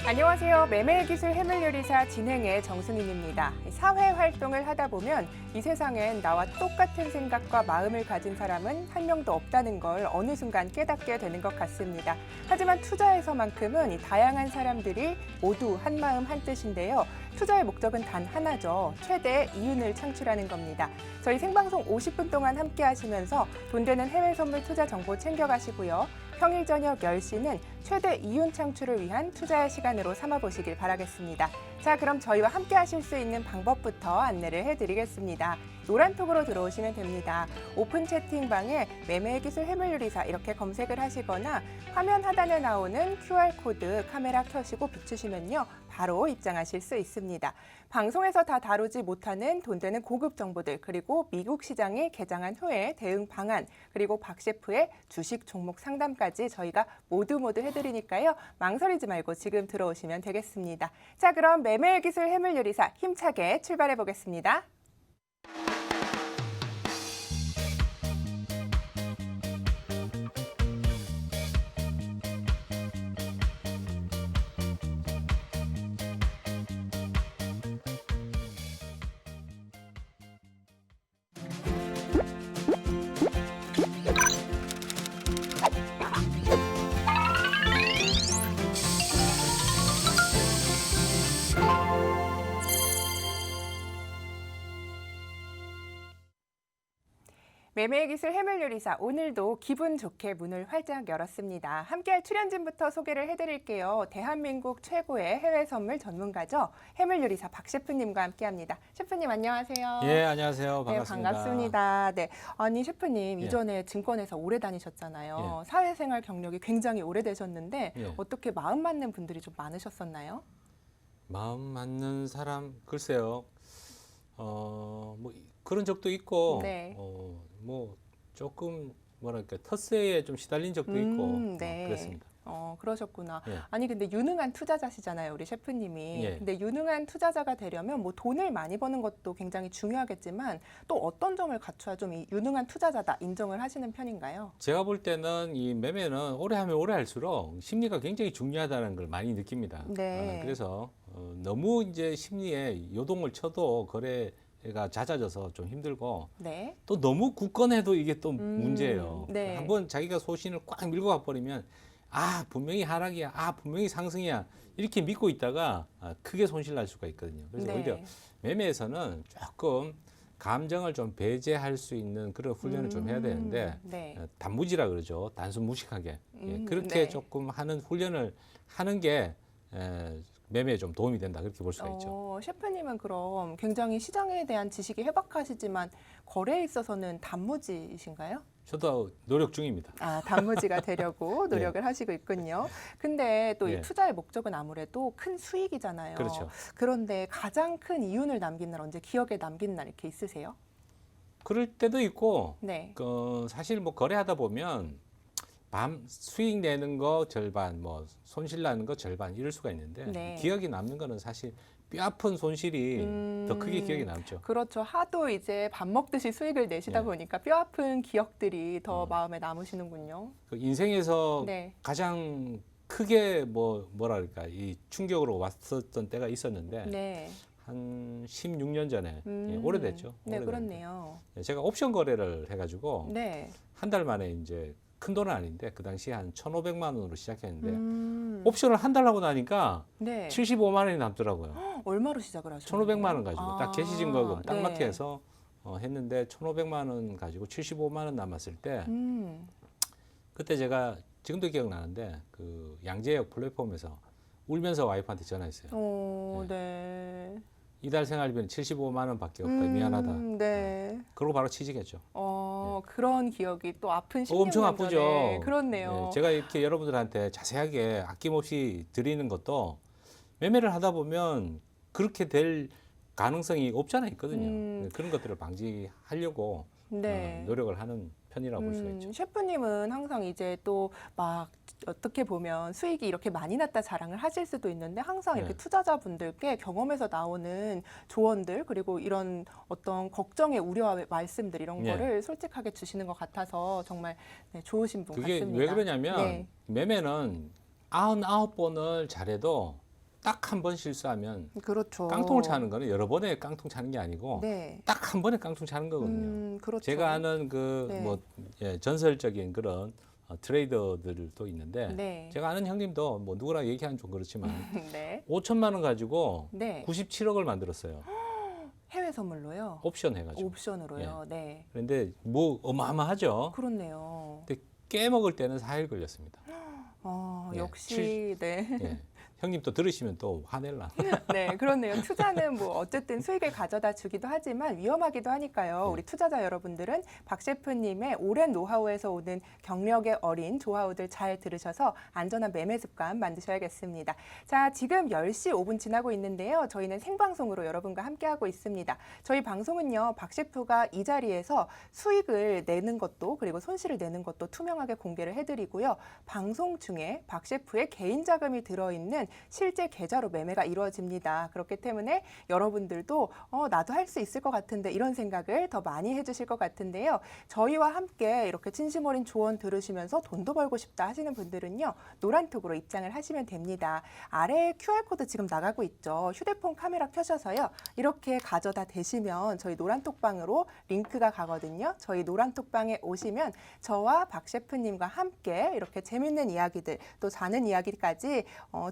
안녕하세요. 매매기술 해물요리사 진행의 정승인입니다. 사회 활동을 하다 보면 이 세상엔 나와 똑같은 생각과 마음을 가진 사람은 한 명도 없다는 걸 어느 순간 깨닫게 되는 것 같습니다. 하지만 투자에서만큼은 이 다양한 사람들이 모두 한 마음 한 뜻인데요. 투자의 목적은 단 하나죠. 최대의 이윤을 창출하는 겁니다. 저희 생방송 50분 동안 함께 하시면서 돈 되는 해외 선물 투자 정보 챙겨가시고요. 평일 저녁 10시는 최대 이윤 창출을 위한 투자의 시간으로 삼아보시길 바라겠습니다. 자, 그럼 저희와 함께 하실 수 있는 방법부터 안내를 해드리겠습니다. 노란톡으로 들어오시면 됩니다. 오픈 채팅방에 매매기술 해물요리사 이렇게 검색을 하시거나 화면 하단에 나오는 QR코드 카메라 켜시고 비추시면요. 바로 입장하실 수 있습니다. 방송에서 다 다루지 못하는 돈 되는 고급 정보들, 그리고 미국 시장이 개장한 후에 대응 방안, 그리고 박 셰프의 주식 종목 상담까지 저희가 모두 해드리니까요. 망설이지 말고 지금 들어오시면 되겠습니다. 자, 그럼 매매기술 해물요리사 힘차게 출발해 보겠습니다. 매매기술 해물요리사 오늘도 기분 좋게 문을 활짝 열었습니다. 함께할 출연진부터 소개를 해드릴게요. 대한민국 최고의 해외 선물 전문가죠. 해물요리사 박 셰프님과 함께합니다. 셰프님 안녕하세요. 예, 안녕하세요. 반갑습니다. 네, 반갑습니다. 네, 아니 셰프님 예. 이전에 증권에서 오래 다니셨잖아요. 예. 사회생활 경력이 굉장히 오래되셨는데 예. 어떻게 마음 맞는 분들이 좀 많으셨었나요? 마음 맞는 사람 글쎄요. 뭐 그런 적도 있고, 네. 뭐 조금 뭐랄까 텃세에 좀 시달린 적도 있고, 네. 그랬습니다. 그러셨구나. 예. 아니 근데 유능한 투자자시잖아요, 우리 셰프님이. 예. 근데 유능한 투자자가 되려면 뭐 돈을 많이 버는 것도 굉장히 중요하겠지만 또 어떤 점을 갖춰야 좀 이 유능한 투자자다 인정을 하시는 편인가요? 제가 볼 때는 이 매매는 오래 하면 오래 할수록 심리가 굉장히 중요하다는 걸 많이 느낍니다. 네. 그래서 너무 이제 심리에 요동을 쳐도 거래가 잦아져서 좀 힘들고, 네. 또 너무 굳건해도 이게 또 문제예요. 네. 한번 자기가 소신을 꽉 밀고 가버리면 분명히 하락이야, 분명히 상승이야 이렇게 믿고 있다가 크게 손실 날 수가 있거든요. 그래서 네. 오히려 매매에서는 조금 감정을 좀 배제할 수 있는 그런 훈련을 좀 해야 되는데, 네. 단무지라 그러죠. 단순 무식하게. 그렇게 네. 조금 하는 훈련을 하는 게 매매에 좀 도움이 된다, 그렇게 볼 수가 있죠. 셰프님은 그럼 굉장히 시장에 대한 지식이 해박하시지만 거래에 있어서는 단무지이신가요? 저도 노력 중입니다. 단무지가 되려고 노력을 하시고 있군요. 근데 또 이 예. 투자의 목적은 아무래도 큰 수익이잖아요. 그렇죠. 그런데 가장 큰 이윤을 남긴 날, 언제 기억에 남긴 날 이렇게 있으세요? 그럴 때도 있고, 네. 사실 뭐 거래하다 보면 수익 내는 거 절반, 뭐 손실 나는 거 절반 이럴 수가 있는데, 네. 기억이 남는 거는 사실 뼈아픈 손실이 더 크게 기억이 남죠. 그렇죠. 하도 이제 밥 먹듯이 수익을 내시다 예. 보니까 뼈아픈 기억들이 더 마음에 남으시는군요. 그 인생에서 네. 가장 크게 뭐랄까 이 충격으로 왔었던 때가 있었는데, 네. 한 16년 전에, 오래됐죠. 네, 오래됐는데. 그렇네요. 제가 옵션 거래를 해가지고 네. 한 달 만에 이제 큰 돈은 아닌데 그 당시에 한 1,500만 원으로 시작했는데, 옵션 옵션을 한 달 하고 나니까 네. 75만 원이 남더라고요. 얼마로 시작을 하셨나요? 1,500만 원 가지고 딱 개시증거금 딱 네. 맞게 해서 했는데, 1,500만 원 가지고 75만 원 남았을 때, 그때 제가 지금도 기억나는데 그 양재역 플랫폼에서 울면서 와이프한테 전화했어요. 네. 이달 생활비는 75만 원밖에 없다. 미안하다. 네. 그러고 바로 취직했죠. 그런 기억이 또 아픈 16년 엄청 아프죠. 전에. 그렇네요. 제가 이렇게 여러분들한테 자세하게 아낌없이 드리는 것도 매매를 하다 보면 그렇게 될 가능성이 없잖아 있거든요. 그런 것들을 방지하려고 네. 노력을 하는 편이라고 볼 수가 있죠. 셰프님은 항상 이제 또 막 어떻게 보면 수익이 이렇게 많이 났다 자랑을 하실 수도 있는데 항상 이렇게 네. 투자자분들께 경험에서 나오는 조언들 그리고 이런 어떤 걱정의 우려와 말씀들 이런 네. 거를 솔직하게 주시는 것 같아서 정말 네, 좋으신 분 그게 같습니다. 왜 그러냐면 네. 매매는 99번을 잘해도 딱 한 번 실수하면 그렇죠. 깡통을 차는 거는 여러 번에 깡통 차는 게 아니고 네. 딱 한 번에 깡통 차는 거거든요. 그렇죠. 제가 아는 그 네. 뭐 전설적인 그런 트레이더들도 있는데 네. 제가 아는 형님도 뭐 누구랑 얘기하면 좀 그렇지만 네. 5천만 원 가지고 네. 97억을 만들었어요. 해외 선물로요? 옵션 해가지고. 옵션으로요. 네. 그런데 뭐 어마어마하죠. 그렇네요. 근데 깨먹을 때는 4일 걸렸습니다. 예, 역시 네. 예. 형님 또 들으시면 또 화낼라. 네, 그렇네요. 투자는 뭐 어쨌든 수익을 가져다 주기도 하지만 위험하기도 하니까요. 우리 투자자 여러분들은 박 셰프님의 오랜 노하우에서 오는 경력의 어린 조하우들 잘 들으셔서 안전한 매매 습관 만드셔야겠습니다. 자, 지금 10시 5분 지나고 있는데요. 저희는 생방송으로 여러분과 함께하고 있습니다. 저희 방송은요, 박 셰프가 이 자리에서 수익을 내는 것도 그리고 손실을 내는 것도 투명하게 공개를 해드리고요. 방송 중에 박 셰프의 개인 자금이 들어있는 실제 계좌로 매매가 이루어집니다. 그렇기 때문에 여러분들도 나도 할 수 있을 것 같은데 이런 생각을 더 많이 해주실 것 같은데요. 저희와 함께 이렇게 진심 어린 조언 들으시면서 돈도 벌고 싶다 하시는 분들은요. 노란톡으로 입장을 하시면 됩니다. 아래에 QR코드 지금 나가고 있죠. 휴대폰 카메라 켜셔서요. 이렇게 가져다 대시면 저희 노란톡방으로 링크가 가거든요. 저희 노란톡방에 오시면 저와 박 셰프님과 함께 이렇게 재밌는 이야기들 또 자는 이야기까지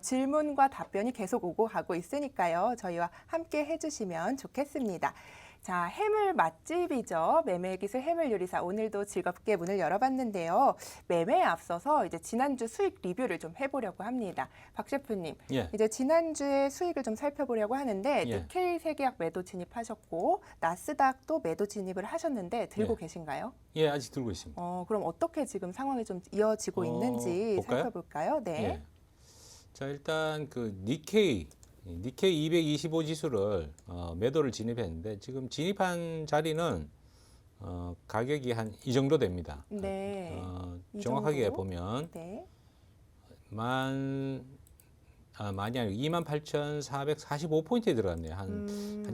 질문과 답변이 계속 오고 가고 있으니까요. 저희와 함께 해주시면 좋겠습니다. 자, 해물 맛집이죠. 매매기술 해물요리사 오늘도 즐겁게 문을 열어봤는데요. 매매에 앞서서 이제 지난주 수익 리뷰를 좀 해보려고 합니다. 박 셰프님, 예. 이제 지난주에 수익을 좀 살펴보려고 하는데 예. 니케이 세계약 매도 진입하셨고 나스닥도 매도 진입을 하셨는데 들고 예. 계신가요? 예, 아직 들고 있습니다. 그럼 어떻게 지금 상황이 좀 이어지고 있는지 볼까요? 살펴볼까요? 네. 예. 자, 일단 그 니케이 225 지수를 매도를 진입했는데 지금 진입한 자리는 가격이 한 이 정도 됩니다. 네. 이 정확하게 정도? 보면 네. 많이 아니고 28,445포인트에 들어갔네요. 한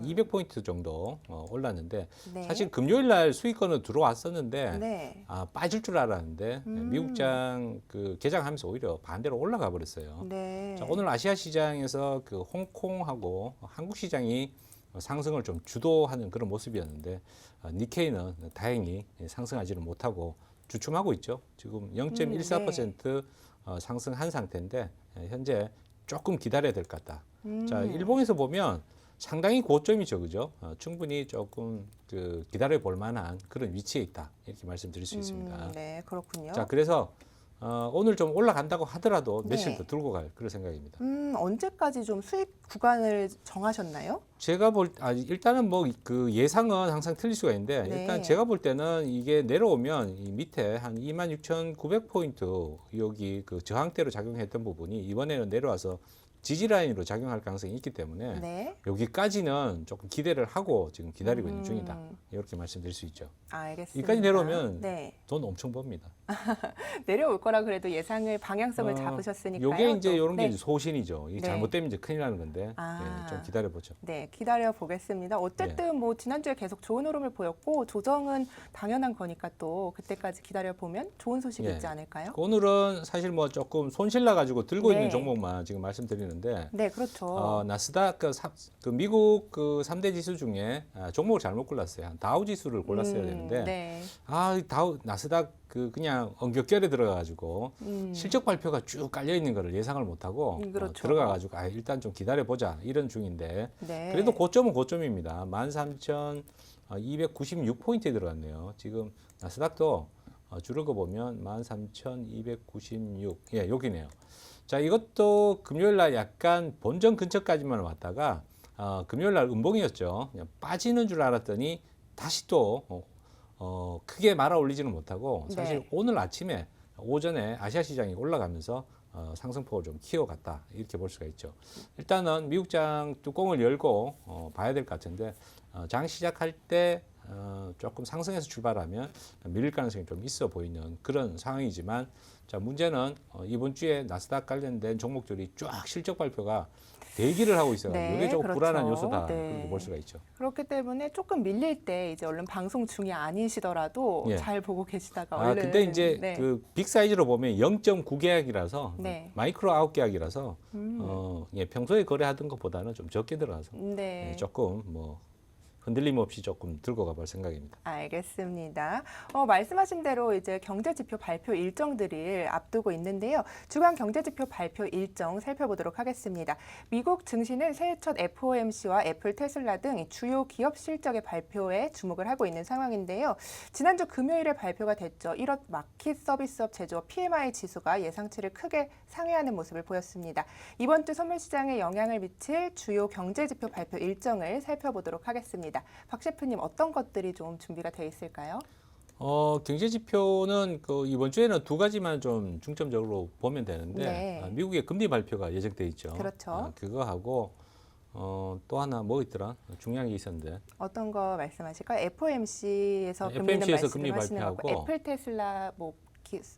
200포인트 정도 올랐는데 네. 사실 금요일 날 수익권은 들어왔었는데 네. 빠질 줄 알았는데 미국장 그 개장하면서 오히려 반대로 올라가 버렸어요. 네. 자, 오늘 아시아 시장에서 그 홍콩하고 한국 시장이 상승을 좀 주도하는 그런 모습이었는데 니케이는 다행히 상승하지는 못하고 주춤하고 있죠. 지금 0.14% 상승한 상태인데 현재 조금 기다려야 될 것 같다. 자, 일봉에서 보면 상당히 고점이죠, 그죠? 충분히 조금 그 기다려 볼 만한 그런 위치에 있다 이렇게 말씀드릴 수 있습니다. 네, 그렇군요. 자, 그래서 오늘 좀 올라간다고 하더라도 네. 며칠 더 들고 갈 그런 생각입니다. 언제까지 좀 수익 구간을 정하셨나요? 제가 일단은 뭐 그 예상은 항상 틀릴 수가 있는데 네. 일단 제가 볼 때는 이게 내려오면 이 밑에 한 26,900포인트 여기 그 저항대로 작용했던 부분이 이번에는 내려와서 지지라인으로 작용할 가능성이 있기 때문에 네. 여기까지는 조금 기대를 하고 지금 기다리고 있는 중이다. 이렇게 말씀드릴 수 있죠. 알겠습니다. 여기까지 내려오면 네. 돈 엄청 법니다. 내려올 거라 그래도 예상을 방향성을 잡으셨으니까요. 요게 이제 또. 이런 게 네. 이제 소신이죠. 이게 네. 잘못되면 이제 큰일 나는 건데 아. 좀 기다려 보죠. 네, 기다려 보겠습니다. 어쨌든 뭐 지난주에 계속 좋은 흐름을 보였고 조정은 당연한 거니까 또 그때까지 기다려 보면 좋은 소식 예. 있지 않을까요? 오늘은 사실 뭐 조금 손실 나 가지고 들고 네. 있는 종목만 지금 말씀드리는데 네, 그렇죠. 나스닥 그 미국 그 3대 지수 중에 종목을 잘못 골랐어요. 다우 지수를 골랐어야 되는데 네. 나스닥 그냥 엉겹결에 들어가 가지고 실적 발표가 쭉 깔려 있는 거를 예상을 못 하고 그렇죠. 들어가 가지고 일단 좀 기다려 보자 이런 중인데 네. 그래도 고점은 고점입니다. 13,296포인트에 들어갔네요. 지금 나스닥도 줄은 거 보면 13,296. 예, 여기네요. 자, 이것도 금요일 날 약간 본전 근처까지만 왔다가 금요일 날 음봉이었죠. 그냥 빠지는 줄 알았더니 다시 또 크게 말아 올리지는 못하고 사실 네. 오늘 아침에 오전에 아시아 시장이 올라가면서 상승폭을 좀 키워갔다 이렇게 볼 수가 있죠. 일단은 미국장 뚜껑을 열고 봐야 될 것 같은데 장 시작할 때 조금 상승해서 출발하면 밀릴 가능성이 좀 있어 보이는 그런 상황이지만 자 문제는 이번 주에 나스닥 관련된 종목들이 쫙 실적 발표가 대기를 하고 있어요. 네, 이게 조금 그렇죠. 불안한 요소다 네. 그렇게 볼 수가 있죠. 그렇기 때문에 조금 밀릴 때 이제 얼른 방송 중이 아니시더라도 예. 잘 보고 계시다가 아 얼른 근데 이제 네. 그 빅 사이즈로 보면 0.9계약이라서 네. 마이크로 아웃계약이라서 예, 평소에 거래하던 것보다는 좀 적게 들어가서 네. 예, 조금 뭐 흔들림 없이 조금 들고 가볼 생각입니다. 알겠습니다. 말씀하신 대로 이제 경제지표 발표 일정들을 앞두고 있는데요. 주간 경제지표 발표 일정 살펴보도록 하겠습니다. 미국 증시는 새해 첫 FOMC와 애플, 테슬라 등 주요 기업 실적의 발표에 주목을 하고 있는 상황인데요. 지난주 금요일에 발표가 됐죠. 1월 마켓 서비스업 제조업 PMI 지수가 예상치를 크게 상회하는 모습을 보였습니다. 이번 주 선물 시장에 영향을 미칠 주요 경제지표 발표 일정을 살펴보도록 하겠습니다. 박 셰프님 어떤 것들이 좀 준비가 되어 있을까요? 경제 지표는 그 이번 주에는 두 가지만 좀 중점적으로 보면 되는데 네. 미국의 금리 발표가 예정돼 있죠. 그렇죠. 그거 하고 또 하나 뭐 있더라? 중요한 게 있었는데. 어떤 거 말씀하실까요? FOMC에서 금리는 FOMC에서 금리 말씀하시는 거고 발표하고 애플, 테슬라 뭐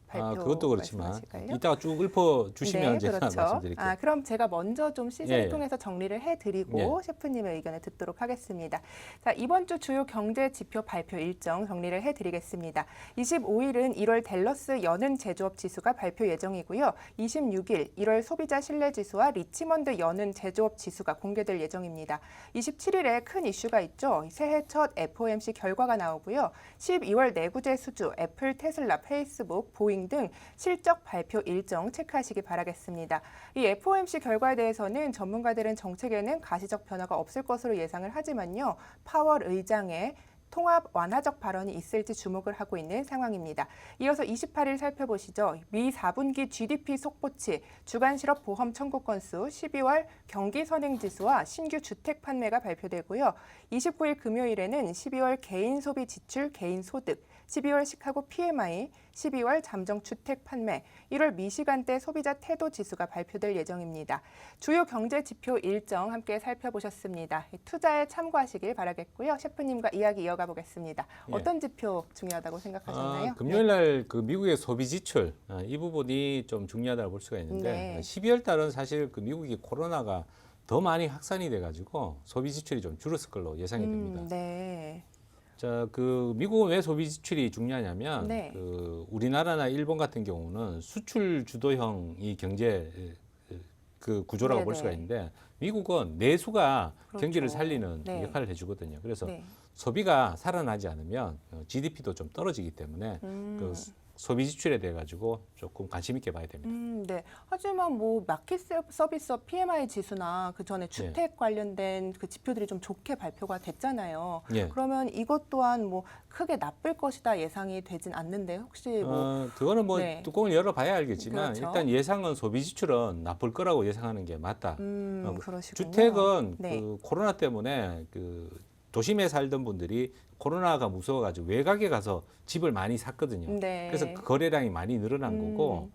발표 그것도 그렇지만 말씀하실까요? 이따가 쭉 읊어 주시면 네, 제가 그렇죠. 말씀드릴게요. 그럼 제가 먼저 좀 시세를 예. 통해서 정리를 해드리고 셰프님의 의견을 듣도록 하겠습니다. 자, 이번 주 주요 경제 지표 발표 일정 정리를 해드리겠습니다. 25일은 1월 댈러스 여는 제조업 지수가 발표 예정이고요. 26일 1월 소비자 신뢰 지수와 리치먼드 여는 제조업 지수가 공개될 예정입니다. 27일에 큰 이슈가 있죠. 새해 첫 FOMC 결과가 나오고요. 12월 내구재 수주, 애플, 테슬라, 페이스북, 보잉 등 실적 발표 일정 체크하시기 바라겠습니다. 이 FOMC 결과에 대해서는 전문가들은 정책에는 가시적 변화가 없을 것으로 예상을 하지만요. 파월 의장의 통합 완화적 발언이 있을지 주목을 하고 있는 상황입니다. 이어서 28일 살펴보시죠. 미 4분기 GDP 속보치, 주간 실업 보험 청구 건수, 12월 경기 선행 지수와 신규 주택 판매가 발표되고요. 29일 금요일에는 12월 개인 소비 지출, 개인 소득, 12월 시카고 PMI, 12월 잠정 주택 판매, 1월 미시간대 소비자 태도 지수가 발표될 예정입니다. 주요 경제 지표 일정 함께 살펴보셨습니다. 투자에 참고하시길 바라겠고요. 셰프님과 이야기 이어가 보겠습니다. 예. 어떤 지표 중요하다고 생각하셨나요? 금요일 날 그 미국의 소비 지출 이 부분이 좀 중요하다고 볼 수가 있는데 네. 12월 달은 사실 그 미국이 코로나가 더 많이 확산이 돼가지고 소비 지출이 좀 줄었을 걸로 예상이 됩니다. 네. 자, 그 미국은 왜 소비 지출이 중요하냐면 네. 그 우리나라나 일본 같은 경우는 수출 주도형이 경제 그 구조라고 볼 네네. 수가 있는데 미국은 내수가 그렇죠. 경기를 살리는 네. 역할을 해주거든요. 그래서 네. 소비가 살아나지 않으면 GDP도 좀 떨어지기 때문에 그 소비 지출에 대해 가지고 조금 관심 있게 봐야 됩니다. 네. 하지만 뭐 마켓 서비스업 PMI 지수나 그 전에 주택 관련된 그 지표들이 좀 좋게 발표가 됐잖아요. 예. 그러면 이것 또한 뭐 크게 나쁠 것이다 예상이 되진 않는데 혹시 뭐 그거는 뭐 네. 뚜껑을 열어봐야 알겠지만 그렇죠. 일단 예상은 소비 지출은 나쁠 거라고 예상하는 게 맞다. 그러시군요. 주택은 네. 그 코로나 때문에 그 도심에 살던 분들이 코로나가 무서워가지고 외곽에 가서 집을 많이 샀거든요. 네. 그래서 그 거래량이 많이 늘어난 거고,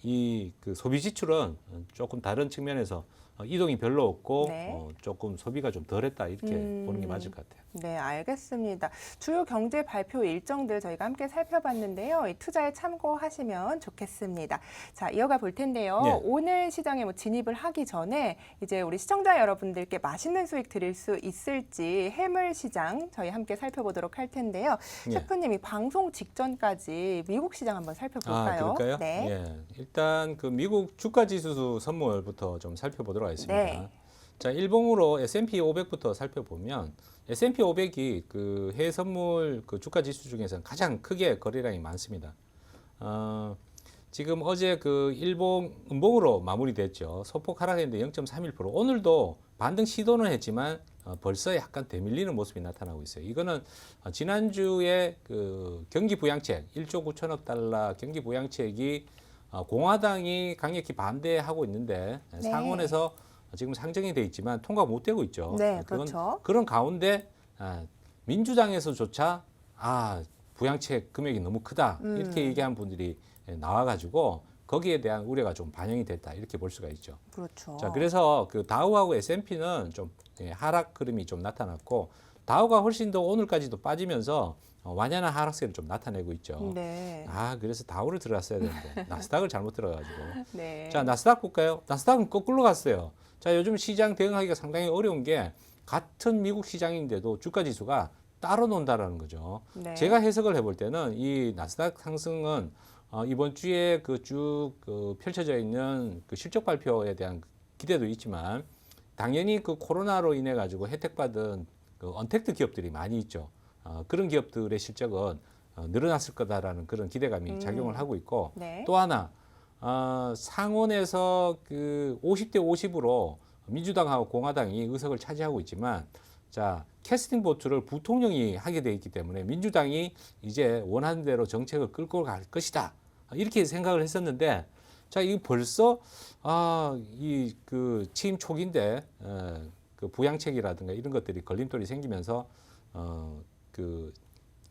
이 그 소비 지출은 조금 다른 측면에서 이동이 별로 없고 네. 조금 소비가 좀 덜했다 이렇게 보는 게 맞을 것 같아요. 네, 알겠습니다. 주요 경제 발표 일정들 저희가 함께 살펴봤는데요. 이 투자에 참고하시면 좋겠습니다. 자, 이어가 볼 텐데요. 네. 오늘 시장에 뭐 진입을 하기 전에 이제 우리 시청자 여러분들께 맛있는 수익 드릴 수 있을지 해물 시장 저희 함께 살펴보도록 할 텐데요. 네. 셰프님이 방송 직전까지 미국 시장 한번 살펴볼까요? 그럴까요? 네. 예. 일단 그 미국 주가 지수 선물부터 좀 살펴보도록 하겠습니다. 네. 자, 일봉으로 S&P 500부터 살펴보면 S&P 500이 그 해외 선물 그 주가 지수 중에서는 가장 크게 거래량이 많습니다. 지금 어제 그 일봉 음봉으로 마무리됐죠. 소폭 하락했는데 0.31%. 오늘도 반등 시도는 했지만 벌써 약간 대밀리는 모습이 나타나고 있어요. 이거는 지난주에 그 경기 부양책 1조 9천억 달러 경기 부양책이 공화당이 강력히 반대하고 있는데 네. 상원에서 지금 상정이 돼 있지만 통과 못 되고 있죠. 네, 그렇죠. 그런 가운데 민주당에서조차 부양책 금액이 너무 크다 이렇게 얘기한 분들이 나와가지고 거기에 대한 우려가 좀 반영이 됐다 이렇게 볼 수가 있죠. 그렇죠. 자, 그래서 그 다우하고 S&P는 좀 하락 흐름이 좀 나타났고 다우가 훨씬 더 오늘까지도 빠지면서 완연한 하락세를 좀 나타내고 있죠. 네. 그래서 다우를 들어갔어야 되는데 나스닥을 잘못 들어가지고. 네. 자, 나스닥 볼까요? 나스닥은 거꾸로 갔어요. 자, 요즘 시장 대응하기가 상당히 어려운 게 같은 미국 시장인데도 주가 지수가 따로 논다라는 거죠. 네. 제가 해석을 해볼 때는 이 나스닥 상승은 이번 주에 쭉 펼쳐져 있는 그 실적 발표에 대한 기대도 있지만 당연히 그 코로나로 인해 가지고 혜택받은 그 언택트 기업들이 많이 있죠. 그런 기업들의 실적은 늘어났을 거다라는 그런 기대감이 작용을 하고 있고 네. 또 하나 상원에서 그 50대 50으로 민주당하고 공화당이 의석을 차지하고 있지만 자 캐스팅 보트를 부통령이 하게 돼 있기 때문에 민주당이 이제 원하는 대로 정책을 끌고 갈 것이다 이렇게 생각을 했었는데 자 이거 벌써 이 그 취임 초기인데 그 부양책이라든가 이런 것들이 걸림돌이 생기면서 그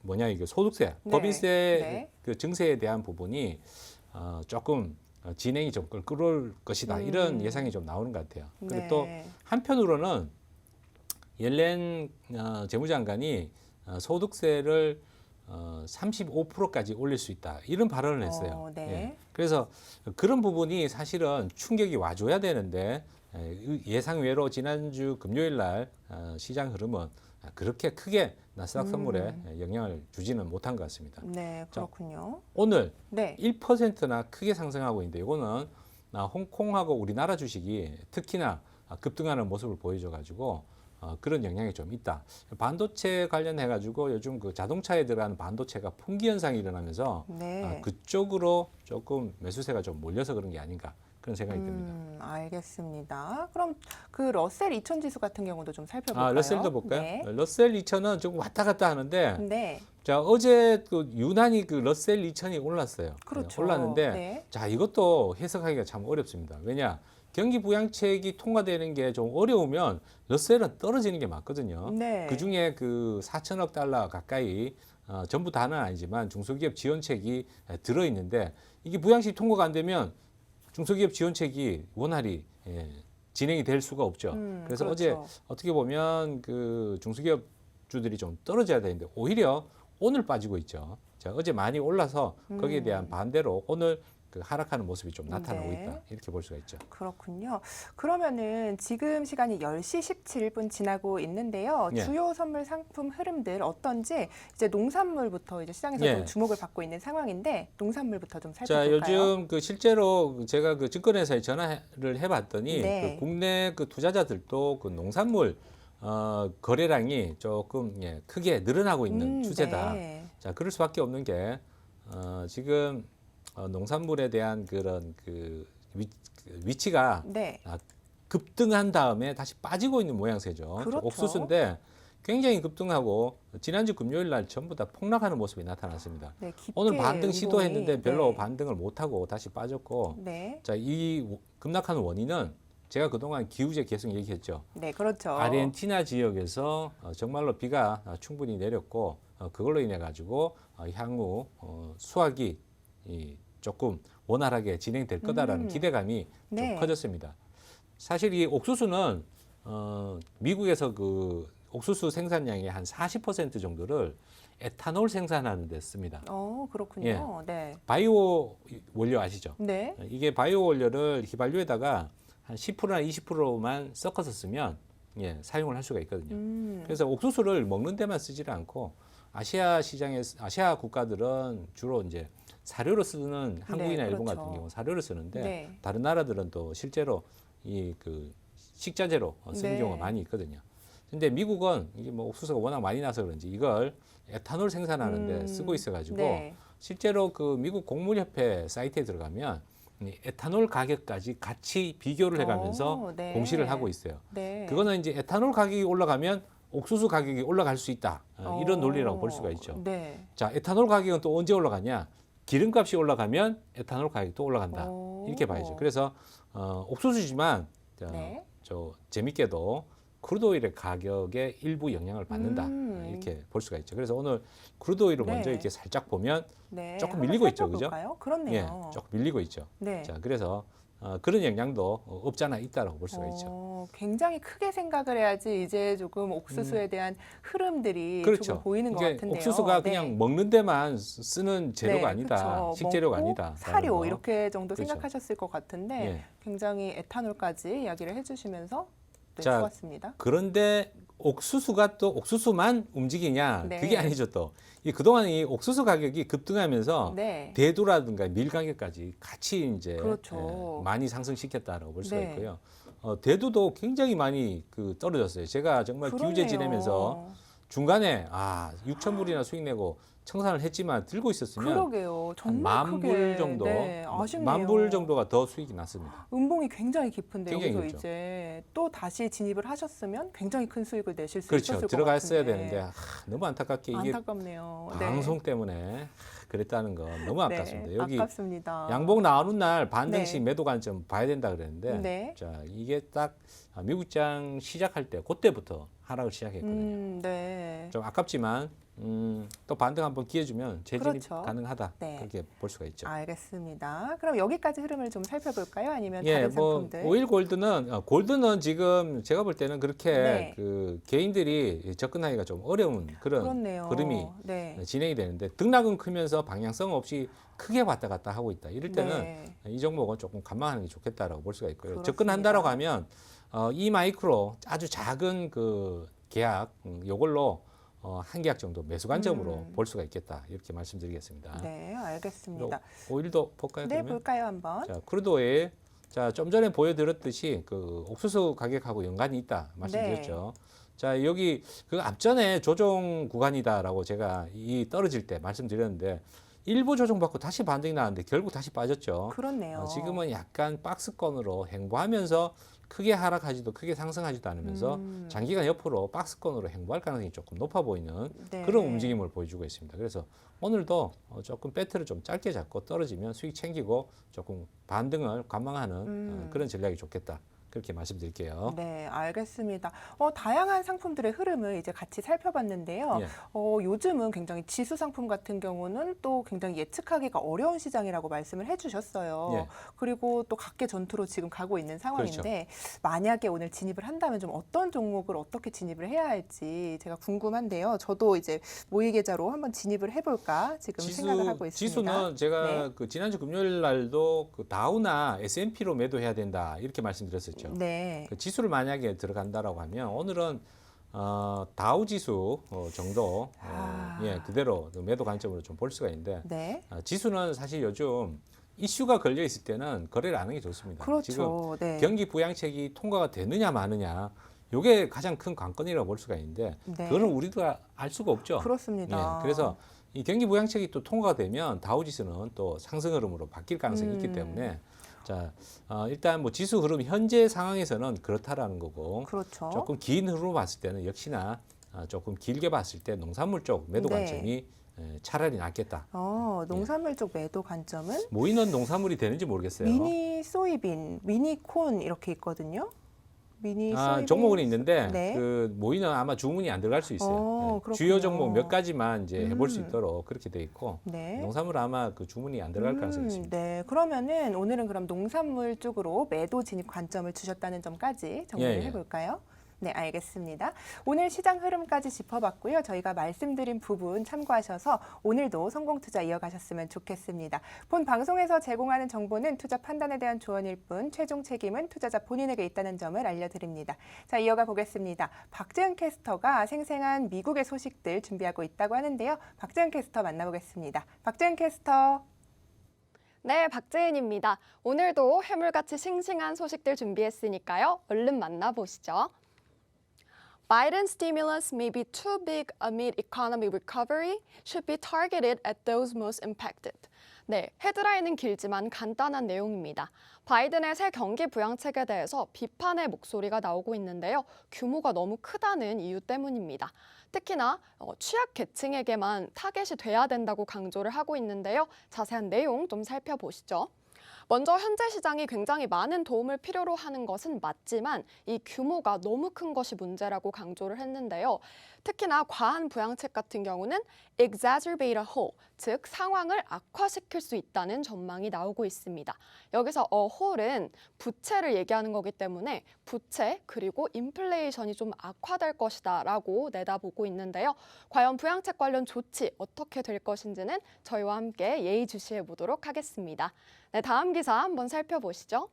뭐냐 이게 소득세, 네. 법인세 네. 그 증세에 대한 부분이 조금 진행이 좀 끌어올 것이다 이런 예상이 좀 나오는 것 같아요. 그리고 네. 또 한편으로는 옐렌 재무장관이 소득세를 35%까지 올릴 수 있다 이런 발언을 했어요. 네. 예. 그래서 그런 부분이 사실은 충격이 와줘야 되는데 예상 외로 지난주 금요일 날 시장 흐름은 그렇게 크게 나스닥 선물에 영향을 주지는 못한 것 같습니다. 네, 그렇군요. 오늘 네. 1%나 크게 상승하고 있는데 이거는 홍콩하고 우리나라 주식이 특히나 급등하는 모습을 보여줘가지고 그런 영향이 좀 있다. 반도체 관련해가지고 요즘 그 자동차에 들어가는 반도체가 품귀 현상이 일어나면서 네. 그쪽으로 조금 매수세가 좀 몰려서 그런 게 아닌가 그런 생각이 듭니다. 알겠습니다. 그럼 그 러셀 2000 지수 같은 경우도 좀 살펴볼까요? 러셀도 볼까요? 네. 러셀 2000은 조금 왔다 갔다 하는데 네. 자 어제 그 유난히 그 러셀 2000이 올랐어요. 그렇죠. 올랐는데 네. 자 이것도 해석하기가 참 어렵습니다. 왜냐 경기 부양책이 통과되는 게 좀 어려우면 러셀은 떨어지는 게 맞거든요. 네. 그 중에 그 4천억 달러 가까이 전부 다는 아니지만 중소기업 지원책이 들어 있는데 이게 부양식 통과가 안 되면 중소기업 지원책이 원활히 진행이 될 수가 없죠. 그래서 그렇죠. 어제 어떻게 보면 그 중소기업주들이 좀 떨어져야 되는데 오히려 오늘 빠지고 있죠. 자, 어제 많이 올라서 거기에 대한 반대로 오늘 그 하락하는 모습이 좀 나타나고 네. 있다. 이렇게 볼 수가 있죠. 그렇군요. 그러면은 지금 시간이 10시 17분 지나고 있는데요. 예. 주요 선물 상품 흐름들 어떤지 이제 농산물부터 이제 시장에서 예. 좀 주목을 받고 있는 상황인데 농산물부터 좀 자, 살펴볼까요? 요즘 그 실제로 제가 그 증권회사에 전화를 해봤더니 네. 그 국내 그 투자자들도 그 농산물 거래량이 조금 크게 늘어나고 있는 추세다. 네. 자, 그럴 수밖에 없는 게 지금 농산물에 대한 그런 그 위치가 네. 급등한 다음에 다시 빠지고 있는 모양새죠. 그렇죠. 옥수수인데 굉장히 급등하고 지난주 금요일 날 전부 다 폭락하는 모습이 나타났습니다. 네, 깊게 오늘 반등 시도했는데 운동이, 별로 네. 반등을 못하고 다시 빠졌고 네. 자, 이 급락하는 원인은 제가 그동안 기후제 계속 얘기했죠. 네, 그렇죠. 아르헨티나 지역에서 정말로 비가 충분히 내렸고 그걸로 인해 가지고 향후 수확이 조금 원활하게 진행될 거다라는 기대감이 네. 좀 커졌습니다. 사실 이 옥수수는 미국에서 그 옥수수 생산량의 한 40% 정도를 에탄올 생산하는 데 씁니다. 그렇군요. 네. 바이오 원료 아시죠? 네. 이게 바이오 원료를 휘발유에다가 한 10%나 20%만 섞어서 쓰면 사용을 할 수가 있거든요. 그래서 옥수수를 먹는 데만 쓰지를 않고 아시아 시장에서 아시아 국가들은 주로 이제 사료로 쓰는 한국이나 일본 그렇죠. 같은 경우 사료를 쓰는데 네. 다른 나라들은 또 실제로 이 그 식자재로 쓰는 네. 경우가 많이 있거든요. 근데 미국은 이게 뭐 옥수수가 워낙 많이 나서 그런지 이걸 에탄올 생산하는데 쓰고 있어가지고 네. 실제로 그 미국 곡물협회 사이트에 들어가면 이 에탄올 가격까지 같이 비교를 해가면서 네. 공시를 하고 있어요. 네. 그거는 이제 에탄올 가격이 올라가면 옥수수 가격이 올라갈 수 있다. 이런 논리라고 볼 수가 있죠. 네. 자, 에탄올 가격은 또 언제 올라가냐? 기름값이 올라가면 에탄올 가격도 올라간다. 이렇게 봐야죠. 그래서 옥수수지만 네. 저 재밌게도 크루드 오일의 가격에 일부 영향을 받는다. 이렇게 볼 수가 있죠. 그래서 오늘 크루드 오일을 네. 먼저 이렇게 살짝 보면 네. 조금 한번 밀리고 있죠, 그죠? 살펴볼까요? 그렇네요. 조금 밀리고 있죠. 네. 자, 그래서 그런 영향도 없지 않아 있다라고 볼 수가 있죠. 굉장히 크게 생각을 해야지 이제 조금 옥수수에 대한 흐름들이 그렇죠. 조금 보이는 것 이게 같은데요. 옥수수가 네. 그냥 먹는 데만 쓰는 재료가 아니다. 그쵸. 식재료가 먹고 아니다. 사료 이렇게 정도 그렇죠. 생각하셨을 것 같은데 예. 굉장히 에탄올까지 이야기를 해주시면서 네, 자, 좋았습니다. 그런데 옥수수가 또 옥수수만 움직이냐? 네. 그게 아니죠 또. 그동안 이 옥수수 가격이 급등하면서 네. 대두라든가 밀 가격까지 같이 이제 그렇죠. 많이 상승시켰다라고 볼 수가 네. 있고요. 대두도 굉장히 많이 떨어졌어요. 제가 정말 기우제 그러네요. 지내면서 중간에 6천 불이나 수익 내고 청산을 했지만 들고 있었으면 그러게요. 정말 한 10,000불 크게. 정도, 네, 아쉽네요. 10,000불 정도가 더 수익이 났습니다. 음봉이 굉장히 깊은데 굉장히 여기서 깊죠. 이제 또 다시 진입을 하셨으면 굉장히 큰 수익을 내실 수 그렇죠. 있었을 것 들어갔어야 같은데. 되는데 너무 안타깝게 이게 안타깝네요. 방송 때문에 그랬다는 거 너무 아깝습니다. 네, 여기 아깝습니다. 양봉 나오는 날 반등시 네. 매도 관점 봐야 된다 그랬는데 네. 자 이게 딱 미국장 시작할 때 그때부터 하락을 시작했거든요. 네. 좀 아깝지만 또 반등 한번 기회 주면 재진입 그렇죠. 가능하다 네. 그렇게 볼 수가 있죠. 알겠습니다. 그럼 여기까지 흐름을 좀 살펴볼까요? 아니면 예, 다른 뭐 상품들? 오일 골드는 지금 제가 볼 때는 그렇게 네. 그 개인들이 접근하기가 좀 어려운 그런 그렇네요. 흐름이 네. 진행이 되는데 등락은 크면서 방향성 없이 크게 왔다 갔다 하고 있다. 이럴 때는 네. 이 종목은 조금 관망하는 게 좋겠다라고 볼 수가 있고요. 그렇습니다. 접근한다라고 하면 이 마이크로 아주 작은 그 계약 요걸로 한 계약 정도 매수 관점으로 볼 수가 있겠다. 이렇게 말씀드리겠습니다. 네, 알겠습니다. 오일도 볼까요? 네, 그러면? 볼까요, 한번? 자, 크루드 오일. 자, 좀 전에 보여드렸듯이 그 옥수수 가격하고 연관이 있다 말씀드렸죠. 자, 여기 그 앞전에 조정 구간이다라고 제가 이 떨어질 때 말씀드렸는데 일부 조정받고 다시 반등이 나왔는데 결국 다시 빠졌죠. 그렇네요. 지금은 약간 박스권으로 행보하면서 크게 하락하지도 크게 상승하지도 않으면서 장기간 옆으로 박스권으로 행보할 가능성이 조금 높아 보이는 네. 그런 움직임을 보여주고 있습니다. 그래서 오늘도 조금 배트를 좀 짧게 잡고 떨어지면 수익 챙기고 조금 반등을 관망하는 그런 전략이 좋겠다. 그렇게 말씀드릴게요. 네, 알겠습니다. 다양한 상품들의 흐름을 이제 같이 살펴봤는데요. 예. 요즘은 굉장히 지수 상품 같은 경우는 또 굉장히 예측하기가 어려운 시장이라고 말씀을 해주셨어요. 예. 그리고 또 각계 전투로 지금 가고 있는 상황인데 만약에 오늘 진입을 한다면 좀 어떤 종목을 어떻게 진입을 해야 할지 제가 궁금한데요. 저도 이제 모의 계좌로 한번 진입을 해볼까 지금 생각을 하고 있습니다. 지수는 제가 네. 그 지난주 금요일 날도 그 다우나 S&P로 매도해야 된다 이렇게 말씀드렸었죠. 네. 그 지수를 만약에 들어간다라고 하면 오늘은 다우 지수 정도 그대로 매도 관점으로 좀 볼 수가 있는데 네. 지수는 사실 요즘 이슈가 걸려 있을 때는 거래를 안 하는 게 좋습니다. 그렇죠. 지금 네. 경기 부양책이 통과가 되느냐 마느냐 이게 가장 큰 관건이라고 볼 수가 있는데 네. 그거는 우리도 알 수가 없죠. 그렇습니다. 그래서 이 경기 부양책이 또 통과가 되면 다우 지수는 또 상승 흐름으로 바뀔 가능성이 있기 때문에 자 일단 뭐 지수 흐름 현재 상황에서는 그렇다라는 거고 그렇죠. 조금 긴 흐름으로 봤을 때는 역시나 조금 길게 봤을 때 농산물 쪽 매도 네. 관점이 차라리 낫겠다. 농산물 쪽 매도 관점은 모이는 농산물이 되는지 모르겠어요. 미니 소이빈, 미니 콘 이렇게 있거든요. 미니 소이빈 종목은 있는데 네. 그 모이는 아마 주문이 안 들어갈 수 있어요. 그렇군요. 주요 종목 몇 가지만 이제 해볼 수 있도록 그렇게 돼 있고 네. 농산물 아마 그 주문이 안 들어갈 가능성이 있습니다. 네, 그러면은 오늘은 그럼 농산물 쪽으로 매도 진입 관점을 주셨다는 점까지 정리를 예, 예. 해볼까요? 네, 알겠습니다. 오늘 시장 흐름까지 짚어봤고요. 저희가 말씀드린 부분 참고하셔서 오늘도 성공 투자 이어가셨으면 좋겠습니다. 본 방송에서 제공하는 정보는 투자 판단에 대한 조언일 뿐 최종 책임은 투자자 본인에게 있다는 점을 알려드립니다. 자, 이어가 보겠습니다. 박재은 캐스터가 생생한 미국의 소식들 준비하고 있다고 하는데요. 박재은 캐스터 만나보겠습니다. 박재은 캐스터. 네, 박재은입니다. 오늘도 해물같이 싱싱한 소식들 준비했으니까요. 얼른 만나보시죠. Biden stimulus may be too big amid economic recovery, should be targeted at those most impacted. 네, 헤드라인은 길지만 간단한 내용입니다. 바이든의 새 경기 부양책에 대해서 비판의 목소리가 나오고 있는데요. 규모가 너무 크다는 이유 때문입니다. 특히나 취약 계층에게만 타겟이 돼야 된다고 강조를 하고 있는데요. 자세한 내용 좀 살펴보시죠. 먼저 현재 시장이 굉장히 많은 도움을 필요로 하는 것은 맞지만 이 규모가 너무 큰 것이 문제라고 강조를 했는데요. 특히나 과한 부양책 같은 경우는 exacerbate a hole, 즉 상황을 악화시킬 수 있다는 전망이 나오고 있습니다. 여기서 a hole은 부채를 얘기하는 거기 때문에 부채 그리고 인플레이션이 좀 악화될 것이다 라고 내다보고 있는데요. 과연 부양책 관련 조치 어떻게 될 것인지는 저희와 함께 예의주시해 보도록 하겠습니다. 네, 다음 기사 한번 살펴보시죠.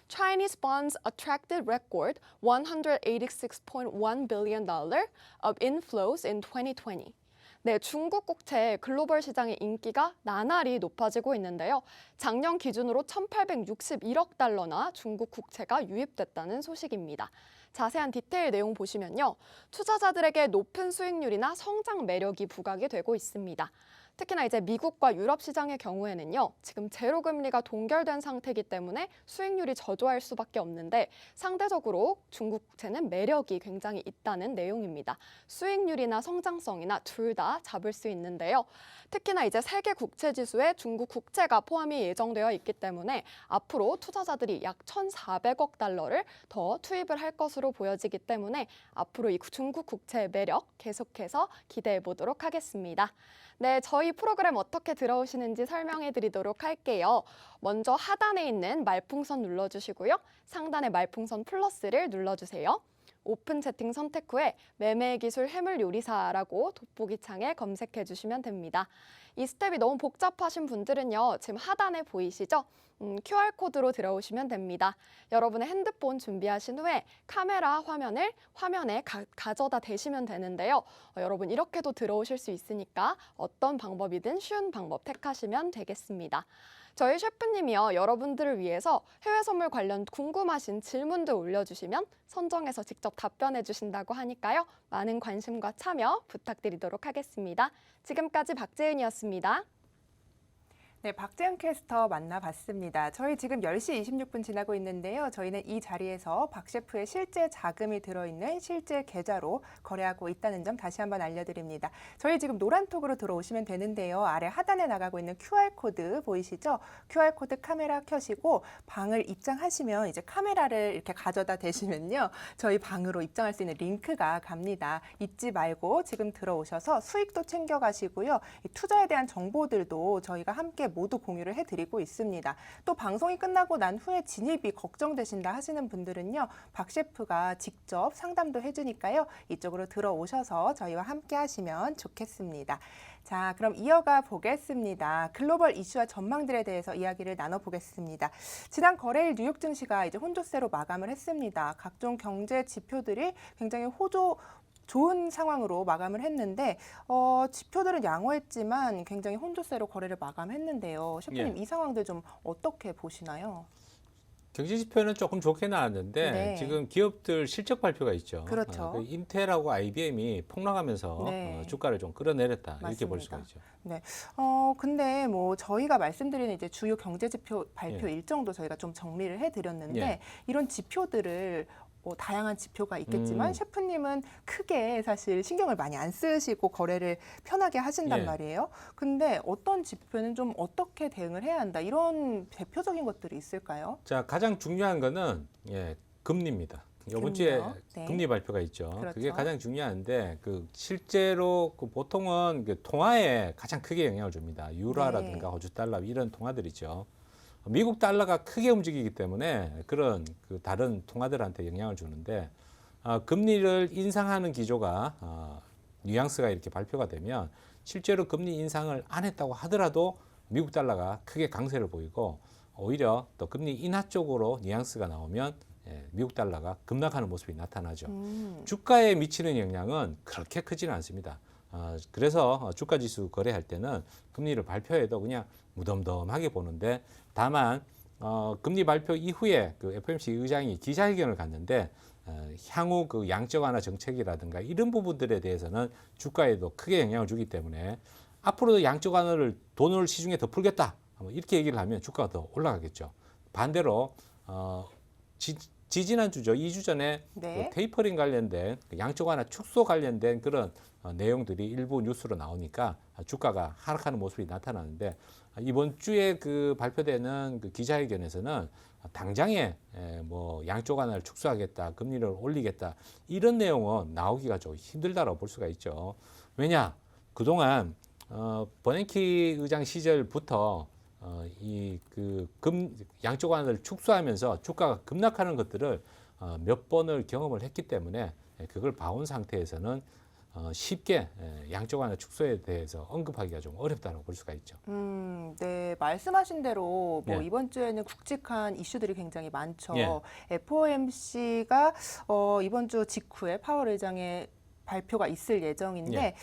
Chinese bonds attracted record $186.1 billion of inflows in 2020. 네, 중국 국채 글로벌 시장의 인기가 나날이 높아지고 있는데요. 작년 기준으로 1,861억 달러나 중국 국채가 유입됐다는 소식입니다. 자세한 디테일 내용 보시면요. 투자자들에게 높은 수익률이나 성장 매력이 부각이 되고 있습니다. 특히나 이제 미국과 유럽 시장의 경우에는요. 지금 제로 금리가 동결된 상태이기 때문에 수익률이 저조할 수밖에 없는데 상대적으로 중국 국채는 매력이 굉장히 있다는 내용입니다. 수익률이나 성장성이나 둘 다 잡을 수 있는데요. 특히나 이제 세계 국채 지수에 중국 국채가 포함이 예정되어 있기 때문에 앞으로 투자자들이 약 1,400억 달러를 더 투입을 할 것으로 보여지기 때문에 앞으로 이 중국 국채의 매력 계속해서 기대해 보도록 하겠습니다. 네, 저희 프로그램 어떻게 들어오시는지 설명해 드리도록 할게요. 먼저 하단에 있는 말풍선 눌러주시고요. 상단에 말풍선 플러스를 눌러주세요. 오픈 채팅 선택 후에 매매 기술 해물 요리사라고 돋보기 창에 검색해 주시면 됩니다. 이 스텝이 너무 복잡하신 분들은요. 지금 하단에 보이시죠? QR코드로 들어오시면 됩니다. 여러분의 핸드폰 준비하신 후에 카메라 화면에 가져다 대시면 되는데요. 여러분 이렇게도 들어오실 수 있으니까 어떤 방법이든 쉬운 방법 택하시면 되겠습니다. 저희 셰프님이요. 여러분들을 위해서 해외 선물 관련 궁금하신 질문들 올려주시면 선정해서 직접 답변해 주신다고 하니까요. 많은 관심과 참여 부탁드리도록 하겠습니다. 지금까지 박재은이었습니다. 네, 박재은 캐스터 만나봤습니다. 저희 지금 10시 26분 지나고 있는데요. 저희는 이 자리에서 박 셰프의 실제 자금이 들어있는 실제 계좌로 거래하고 있다는 점 다시 한번 알려드립니다. 저희 지금 노란톡으로 들어오시면 되는데요. 아래 하단에 나가고 있는 QR코드 보이시죠? QR코드 카메라 켜시고 방을 입장하시면 이제 카메라를 이렇게 가져다 대시면요. 저희 방으로 입장할 수 있는 링크가 갑니다. 잊지 말고 지금 들어오셔서 수익도 챙겨가시고요. 이 투자에 대한 정보들도 저희가 함께 모두 공유를 해드리고 있습니다. 또 방송이 끝나고 난 후에 진입이 걱정되신다 하시는 분들은요. 박 셰프가 직접 상담도 해주니까요. 이쪽으로 들어오셔서 저희와 함께 하시면 좋겠습니다. 자, 그럼 이어가 보겠습니다. 글로벌 이슈와 전망들에 대해서 이야기를 나눠보겠습니다. 지난 거래일 뉴욕 증시가 이제 혼조세로 마감을 했습니다. 각종 경제 지표들이 굉장히 좋은 상황으로 마감을 했는데 지표들은 양호했지만 굉장히 혼조세로 거래를 마감했는데요. 셰프님 이 상황들 좀 어떻게 보시나요? 경제 지표는 조금 좋게 나왔는데 네. 지금 기업들 실적 발표가 있죠. 그렇죠. 그 인텔하고 IBM이 폭락하면서 네. 주가를 좀 끌어내렸다 이렇게 볼 수가 맞습니다. 있죠. 네. 근데 뭐 저희가 말씀드리는 이제 주요 경제 지표 발표 일정도 저희가 좀 정리를 해드렸는데 이런 지표들을 다양한 지표가 있겠지만 셰프님은 크게 사실 신경을 많이 안 쓰시고 거래를 편하게 하신단 말이에요. 근데 어떤 지표는 좀 어떻게 대응을 해야 한다 이런 대표적인 것들이 있을까요? 자, 가장 중요한 거는 금리입니다. 이번 주에 네. 금리 발표가 있죠. 그렇죠. 그게 가장 중요한데 실제로 보통은 통화에 가장 크게 영향을 줍니다. 유로라든가 호주 달러 이런 통화들이죠. 미국 달러가 크게 움직이기 때문에 그런 다른 통화들한테 영향을 주는데 금리를 인상하는 기조가 뉘앙스가 이렇게 발표가 되면 실제로 금리 인상을 안 했다고 하더라도 미국 달러가 크게 강세를 보이고 오히려 또 금리 인하 쪽으로 뉘앙스가 나오면 미국 달러가 급락하는 모습이 나타나죠. 주가에 미치는 영향은 그렇게 크지는 않습니다. 그래서 주가 지수 거래할 때는 금리를 발표해도 그냥 무덤덤하게 보는데 다만 금리 발표 이후에 그 FOMC 의장이 기자회견을 갔는데 향후 그 양적 완화 정책이라든가 이런 부분들에 대해서는 주가에도 크게 영향을 주기 때문에 앞으로도 양적 완화를 돈을 시중에 더 풀겠다 이렇게 얘기를 하면 주가가 더 올라가겠죠. 반대로 지지난 주죠. 2주 전에 그 테이퍼링 관련된 양적 완화 축소 관련된 그런 내용들이 일부 뉴스로 나오니까 주가가 하락하는 모습이 나타나는데 이번 주에 그 발표되는 그 기자회견에서는 당장에 뭐 양쪽 하나를 축소하겠다, 금리를 올리겠다 이런 내용은 나오기가 좀 힘들다라고 볼 수가 있죠. 왜냐? 그동안 버냉키 의장 시절부터 이 그 양쪽 하나를 축소하면서 주가가 급락하는 것들을 몇 번을 경험을 했기 때문에 그걸 봐온 상태에서는 쉽게 양쪽 하나 축소에 대해서 언급하기가 좀 어렵다고 볼 수가 있죠. 네, 말씀하신 대로 뭐 예. 이번 주에는 굵직한 이슈들이 굉장히 많죠. 예. FOMC가 이번 주 직후에 파월 의장의 발표가 있을 예정인데 예.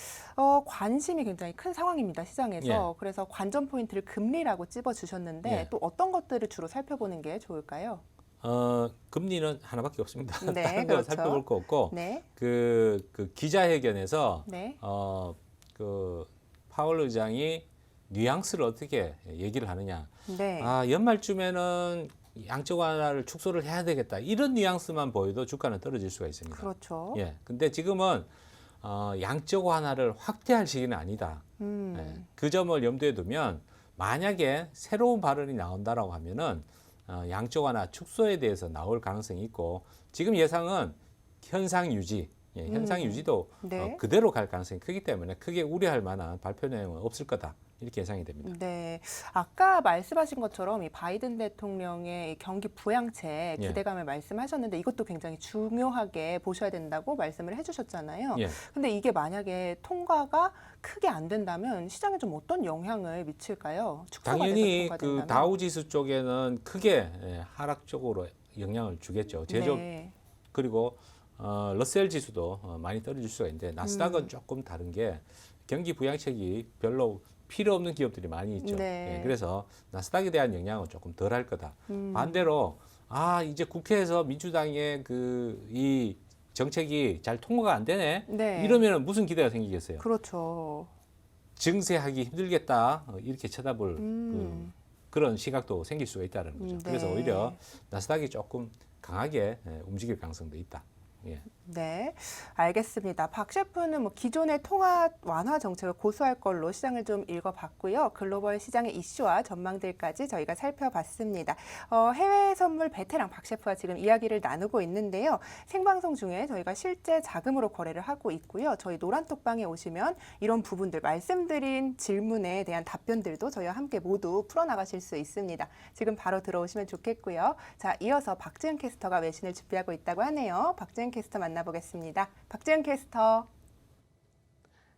관심이 굉장히 큰 상황입니다, 시장에서. 예. 그래서 관전 포인트를 금리라고 찝어주셨는데 예. 또 어떤 것들을 주로 살펴보는 게 좋을까요? 금리는 하나밖에 없습니다. 네, 다른 거 그렇죠. 살펴볼 거 없고 네, 그 기자회견에서 네, 그 파월 의장이 뉘앙스를 어떻게 얘기를 하느냐. 네. 연말쯤에는 양쪽 하나를 축소를 해야 되겠다. 이런 뉘앙스만 보여도 주가는 떨어질 수가 있습니다. 그렇죠. 예. 근데 지금은 양쪽 하나를 확대할 시기는 아니다. 예. 그 점을 염두에 두면 만약에 새로운 발언이 나온다라고 하면은 양쪽 하나 축소에 대해서 나올 가능성이 있고 지금 예상은 현상 유지, 현상 유지도 네. 그대로 갈 가능성이 크기 때문에 크게 우려할 만한 발표 내용은 없을 거다. 이렇게 예상이 됩니다. 네, 아까 말씀하신 것처럼 이 바이든 대통령의 이 경기 부양책 예. 기대감을 말씀하셨는데 이것도 굉장히 중요하게 보셔야 된다고 말씀을 해주셨잖아요. 예. 근데 이게 만약에 통과가 크게 안 된다면 시장에 좀 어떤 영향을 미칠까요? 축소가 당연히 돼서 그 통과된다면. 다우 지수 쪽에는 크게 하락적으로 영향을 주겠죠. 제조 네. 그리고 러셀 지수도 많이 떨어질 수가 있는데 나스닥은 조금 다른 게 경기 부양책이 별로 필요 없는 기업들이 많이 있죠. 네. 그래서 나스닥에 대한 영향은 조금 덜할 거다. 반대로 이제 국회에서 민주당의 이 정책이 잘 통과가 안 되네. 네. 이러면 무슨 기대가 생기겠어요? 그렇죠. 증세하기 힘들겠다. 이렇게 쳐다볼 음. 그런 시각도 생길 수가 있다는 거죠. 네. 그래서 오히려 나스닥이 조금 강하게 움직일 가능성도 있다. 예. 네, 알겠습니다. 박 셰프는 뭐 기존의 통화 완화 정책을 고수할 걸로 시장을 좀 읽어봤고요. 글로벌 시장의 이슈와 전망들까지 저희가 살펴봤습니다. 해외 선물 베테랑 박 셰프와 지금 이야기를 나누고 있는데요. 생방송 중에 저희가 실제 자금으로 거래를 하고 있고요. 저희 노란톡방에 오시면 이런 부분들 말씀드린 질문에 대한 답변들도 저희와 함께 모두 풀어나가실 수 있습니다. 지금 바로 들어오시면 좋겠고요. 자, 이어서 박지은 캐스터가 외신을 준비하고 있다고 하네요. 박지은 캐스터 만나보겠습니다. 박지은 캐스터.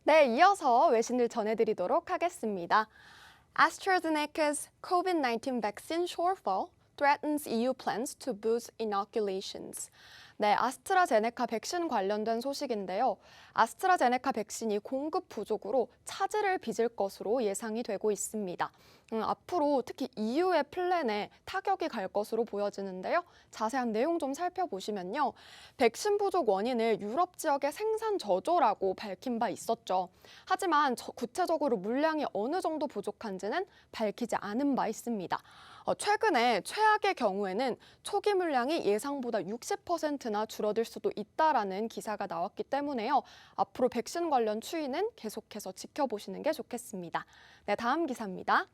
네, 이어서 외신을 전해드리도록 하겠습니다. AstraZeneca's COVID-19 vaccine shortfall threatens EU plans to boost inoculations. 네, 아스트라제네카 백신 관련된 소식인데요. 아스트라제네카 백신이 공급 부족으로 차질을 빚을 것으로 예상이 되고 있습니다. 앞으로 특히 EU의 플랜에 타격이 갈 것으로 보여지는데요. 자세한 내용 좀 살펴보시면요. 백신 부족 원인을 유럽 지역의 생산 저조라고 밝힌 바 있었죠. 하지만 구체적으로 물량이 어느 정도 부족한지는 밝히지 않은 바 있습니다. 최근에 최악의 경우에는 초기 물량이 예상보다 60%나 줄어들 수도 있다라는 기사가 나왔기 때문에요. 앞으로 백신 관련 추이는 계속해서 지켜보시는 게 좋겠습니다. 네, 다음 기사입니다.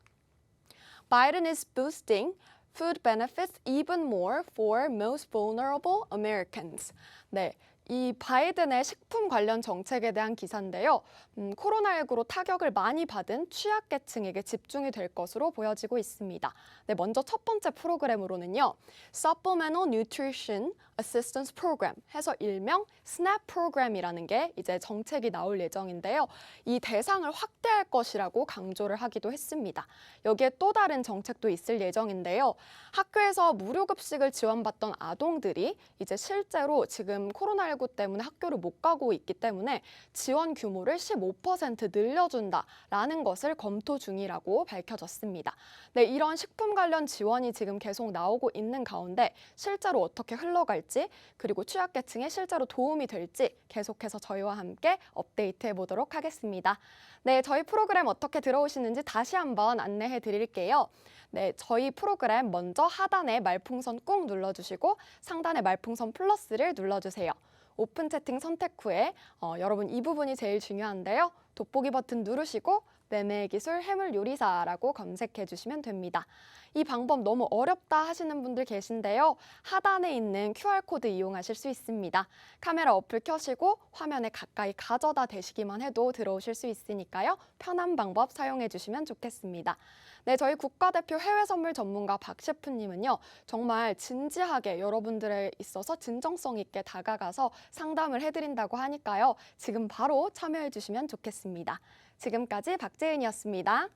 Biden is boosting food benefits even more for most vulnerable Americans. 네. 이 바이든의 식품 관련 정책에 대한 기사인데요. 코로나19로 타격을 많이 받은 취약계층에게 집중이 될 것으로 보여지고 있습니다. 네, 먼저 첫 번째 프로그램으로는요. Supplemental Nutrition Assistance Program 해서 일명 SNAP 프로그램이라는 게 이제 정책이 나올 예정인데요. 이 대상을 확대할 것이라고 강조를 하기도 했습니다. 여기에 또 다른 정책도 있을 예정인데요. 학교에서 무료급식을 지원받던 아동들이 이제 실제로 지금 코로나19 때문에 학교를 못 가고 있기 때문에 지원 규모를 15% 늘려준다라는 것을 검토 중이라고 밝혀졌습니다. 네, 이런 식품 관련 지원이 지금 계속 나오고 있는 가운데 실제로 어떻게 흘러갈지 그리고 취약계층에 실제로 도움이 될지 계속해서 저희와 함께 업데이트해 보도록 하겠습니다. 네, 저희 프로그램 어떻게 들어오시는지 다시 한번 안내해 드릴게요. 네, 저희 프로그램 먼저 하단에 말풍선 꾹 눌러주시고 상단에 말풍선 플러스를 눌러주세요. 오픈 채팅 선택 후에 여러분 이 부분이 제일 중요한데요. 돋보기 버튼 누르시고 매매 기술 해물 요리사라고 검색해 주시면 됩니다. 이 방법 너무 어렵다 하시는 분들 계신데요. 하단에 있는 QR코드 이용하실 수 있습니다. 카메라 어플 켜시고 화면에 가까이 가져다 대시기만 해도 들어오실 수 있으니까요. 편한 방법 사용해 주시면 좋겠습니다. 네, 저희 국가대표 해외 선물 전문가 박 셰프님은요. 정말 진지하게 여러분들에 있어서 진정성 있게 다가가서 상담을 해드린다고 하니까요. 지금 바로 참여해 주시면 좋겠습니다. 지금까지 박재은이었습니다.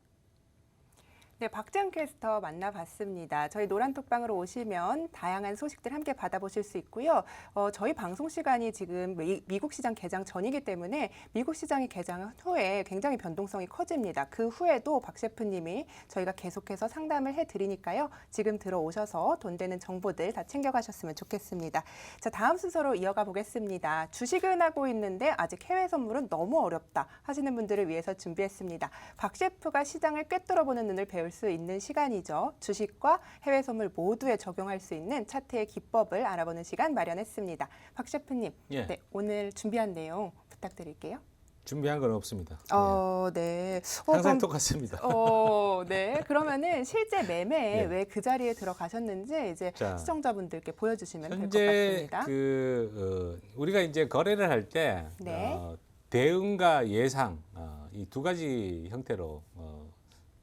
네, 박재은 캐스터 만나봤습니다. 저희 노란톡방으로 오시면 다양한 소식들 함께 받아보실 수 있고요. 저희 방송 시간이 지금 미국 시장 개장 전이기 때문에 미국 시장이 개장 후에 굉장히 변동성이 커집니다. 그 후에도 박 셰프님이 저희가 계속해서 상담을 해드리니까요. 지금 들어오셔서 돈 되는 정보들 다 챙겨가셨으면 좋겠습니다. 자, 다음 순서로 이어가 보겠습니다. 주식은 하고 있는데 아직 해외 선물은 너무 어렵다 하시는 분들을 위해서 준비했습니다. 박 셰프가 시장을 꿰뚫어보는 눈을 배울 수 있는 시간이죠. 주식과 해외 선물 모두에 적용할 수 있는 차트의 기법을 알아보는 시간 마련했습니다. 박 셰프님, 예. 네, 오늘 준비한 내용 부탁드릴게요. 준비한 건 없습니다. 네. 항상 그럼, 똑같습니다. 네. 그러면은 실제 매매에 예. 왜 그 자리에 들어가셨는지 이제 자, 시청자분들께 보여주시면 될 것 현재 같습니다. 우리가 이제 거래를 할 때 네. 대응과 예상 이 두 가지 형태로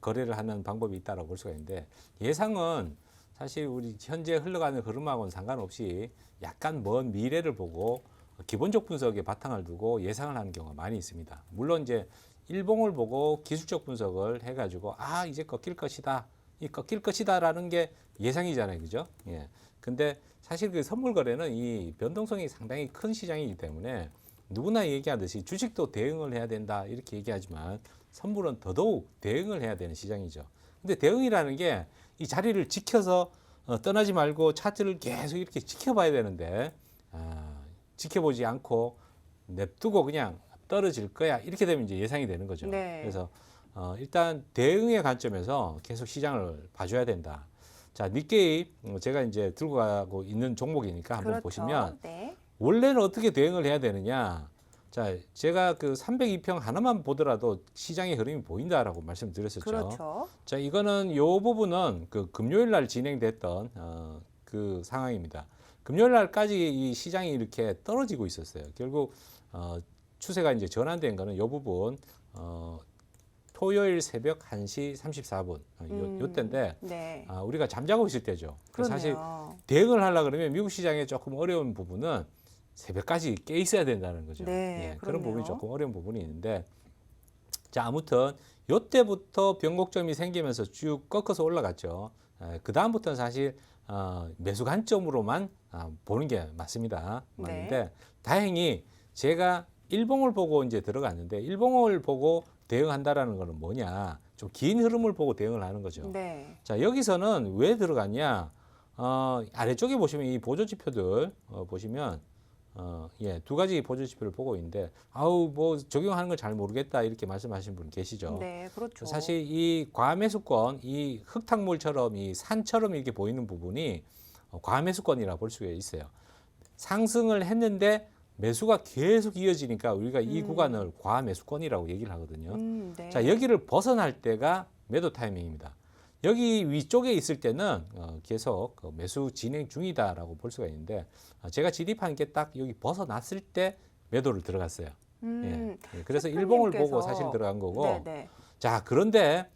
거래를 하는 방법이 있다고 볼 수가 있는데, 예상은 사실 우리 현재 흘러가는 흐름하고는 상관없이 약간 먼 미래를 보고 기본적 분석에 바탕을 두고 예상을 하는 경우가 많이 있습니다. 물론 이제 일봉을 보고 기술적 분석을 해가지고 이제 꺾일 것이다, 이 꺾일 것이다라는 게 예상이잖아요, 그죠? 예. 근데 사실 그 선물 거래는 이 변동성이 상당히 큰 시장이기 때문에 누구나 얘기하듯이 주식도 대응을 해야 된다 이렇게 얘기하지만 선물은 더더욱 대응을 해야 되는 시장이죠. 근데 대응이라는 게 이 자리를 지켜서 떠나지 말고 차트를 계속 이렇게 지켜봐야 되는데 지켜보지 않고 냅두고 그냥 떨어질 거야 이렇게 되면 이제 예상이 되는 거죠. 네. 그래서 일단 대응의 관점에서 계속 시장을 봐줘야 된다. 자, 니케이 제가 이제 들고 가고 있는 종목이니까 한번 그렇죠. 보시면 네. 원래는 어떻게 대응을 해야 되느냐. 자, 제가 그 302평 하나만 보더라도 시장의 흐름이 보인다라고 말씀드렸었죠. 그렇죠. 자, 이거는 요 부분은 그 금요일 날 진행됐던 그 상황입니다. 금요일 날까지 이 시장이 이렇게 떨어지고 있었어요. 결국 추세가 이제 전환된 거는 요 부분 토요일 새벽 1시 34분 요때인데 네. 우리가 잠자고 있을 때죠. 그러네요. 사실 대응을 하려고 그러면 미국 시장에 조금 어려운 부분은 새벽까지 깨 있어야 된다는 거죠. 네, 그런 그렇네요. 부분이 조금 어려운 부분이 있는데, 자, 아무튼 요때부터 변곡점이 생기면서 쭉 꺾어서 올라갔죠. 그 다음부터는 사실 매수 관점으로만 보는 게 맞습니다. 네. 맞는데 다행히 제가 일봉을 보고 이제 들어갔는데, 일봉을 보고 대응한다라는 거는 뭐냐? 좀 긴 흐름을 보고 대응을 하는 거죠. 네. 자, 여기서는 왜 들어갔냐? 아래쪽에 보시면 이 보조 지표들 보시면 두 가지 보조 지표를 보고 있는데 뭐 적용하는 걸 잘 모르겠다 이렇게 말씀하시는 분 계시죠. 네, 그렇죠. 사실 이 과매수권, 이 흙탕물처럼 이 산처럼 이렇게 보이는 부분이 과매수권이라 볼 수가 있어요. 상승을 했는데 매수가 계속 이어지니까 우리가 이 구간을 과매수권이라고 얘기를 하거든요. 네. 자, 여기를 벗어날 때가 매도 타이밍입니다. 여기 위쪽에 있을 때는 계속 매수 진행 중이다라고 볼 수가 있는데, 제가 진입한 게 딱 여기 벗어났을 때 매도를 들어갔어요. 그래서 일봉을 보고 사실 들어간 거고. 네네. 자, 그런데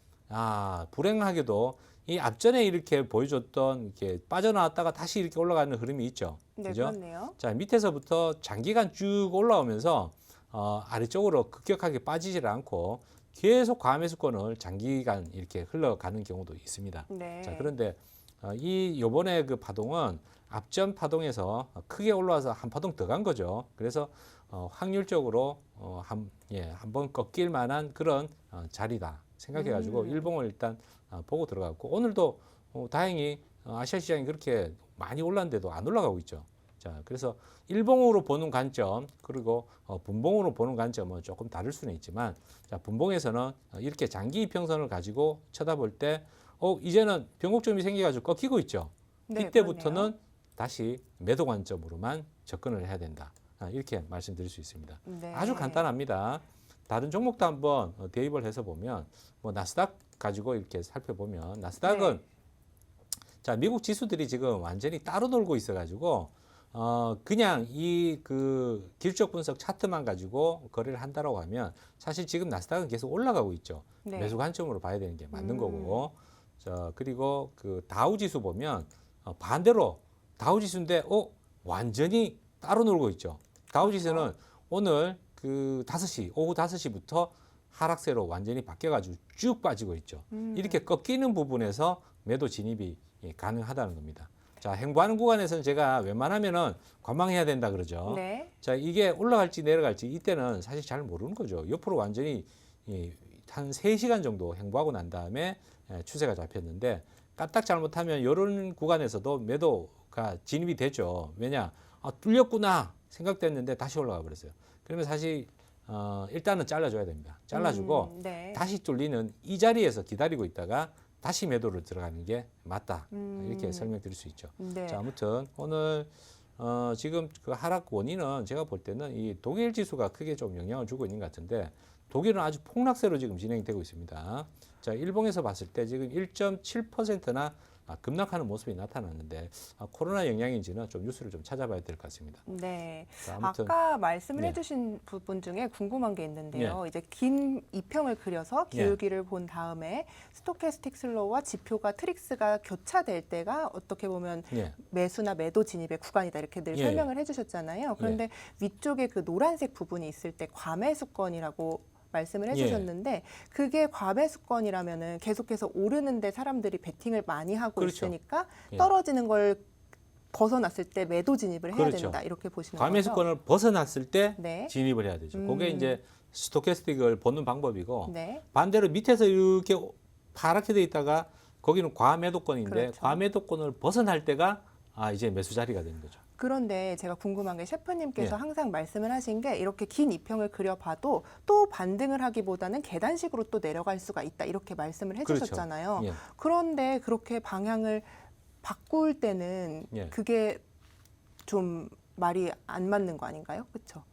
불행하게도 이 앞전에 이렇게 보여줬던 이렇게 빠져나왔다가 다시 이렇게 올라가는 흐름이 있죠. 네, 그죠? 그렇네요. 자, 밑에서부터 장기간 쭉 올라오면서 아래쪽으로 급격하게 빠지질 않고 계속 과매수권을 장기간 이렇게 흘러가는 경우도 있습니다. 네. 자, 그런데 요번에 그 파동은 앞전 파동에서 크게 올라와서 한 파동 더 간 거죠. 그래서 확률적으로 한 번 꺾일 만한 그런 자리다 생각해가지고 일봉을 일단 보고 들어갔고, 오늘도 다행히 아시아 시장이 그렇게 많이 올랐는데도 안 올라가고 있죠. 자, 그래서 일봉으로 보는 관점 그리고 분봉으로 보는 관점은 조금 다를 수는 있지만, 자, 분봉에서는 이렇게 장기 이평선을 가지고 쳐다볼 때 이제는 변곡점이 생겨가지고 꺾이고 있죠. 네, 이때부터는 그렇네요. 다시 매도 관점으로만 접근을 해야 된다. 이렇게 말씀드릴 수 있습니다. 네. 아주 간단합니다. 다른 종목도 한번 대입을 해서 보면 뭐 나스닥 가지고 이렇게 살펴보면 나스닥은 네. 자, 미국 지수들이 지금 완전히 따로 놀고 있어가지고 그냥 이 그 기술적 분석 차트만 가지고 거래를 한다라고 하면 사실 지금 나스닥은 계속 올라가고 있죠. 네. 매수 관점으로 봐야 되는 게 맞는 거고. 자, 그리고 그 다우 지수 보면 반대로 다우 지수인데 완전히 따로 놀고 있죠. 다우 지수는 오늘 그 5시, 오후 5시부터 하락세로 완전히 바뀌어가지고 쭉 빠지고 있죠. 이렇게 꺾이는 부분에서 매도 진입이 가능하다는 겁니다. 자, 행보하는 구간에서는 제가 웬만하면은 관망해야 된다 그러죠. 네. 자, 이게 올라갈지 내려갈지 이때는 사실 잘 모르는 거죠. 옆으로 완전히 한 3시간 정도 행보하고 난 다음에 추세가 잡혔는데 까딱 잘못하면 이런 구간에서도 매도가 진입이 되죠. 왜냐? 뚫렸구나 생각됐는데 다시 올라가 버렸어요. 그러면 사실 일단은 잘라줘야 됩니다. 잘라주고 네. 다시 뚫리는 이 자리에서 기다리고 있다가 다시 매도를 들어가는 게 맞다. 이렇게 설명드릴 수 있죠. 네. 자, 아무튼 오늘 지금 그 하락 원인은 제가 볼 때는 이 독일 지수가 크게 좀 영향을 주고 있는 것 같은데 독일은 아주 폭락세로 지금 진행되고 있습니다. 자, 일봉에서 봤을 때 지금 1.7%나 급락하는 모습이 나타났는데 코로나 영향인지는 좀 뉴스를 좀 찾아봐야 될 것 같습니다. 네. 자, 아무튼 아까 말씀을 네. 해주신 부분 중에 궁금한 게 있는데요. 이제 긴 이평을 그려서 기울기를 네. 본 다음에 스토캐스틱 슬로우와 지표가 트릭스가 교차될 때가 어떻게 보면 예. 매수나 매도 진입의 구간이다 이렇게 늘 예. 설명을 해주셨잖아요. 그런데 위쪽에 그 노란색 부분이 있을 때 과매수권이라고 말씀을 해주셨는데 그게 과매수권이라면은 계속해서 오르는데 사람들이 베팅을 많이 하고 그렇죠. 있으니까 예. 떨어지는 걸 벗어났을 때 매도 진입을 해야 그렇죠. 된다 이렇게 보시는 과매수권을 벗어났을 때 네. 진입을 해야 되죠. 그게 이제 스토캐스틱을 보는 방법이고 거죠? 네. 반대로 밑에서 이렇게 파랗게 돼 있다가 거기는 과매도권인데 그렇죠. 과매도권을 벗어날 때가 이제 매수 자리가 되는 거죠. 그런데 제가 궁금한 게 셰프님께서 예. 항상 말씀을 하신 게 이렇게 긴 이평을 그려봐도 또 반등을 하기보다는 계단식으로 또 내려갈 수가 있다 이렇게 말씀을 해주셨잖아요. 예. 그런데 그렇게 방향을 바꿀 때는 예. 그게 좀 말이 안 맞는 거 아닌가요? 그렇죠?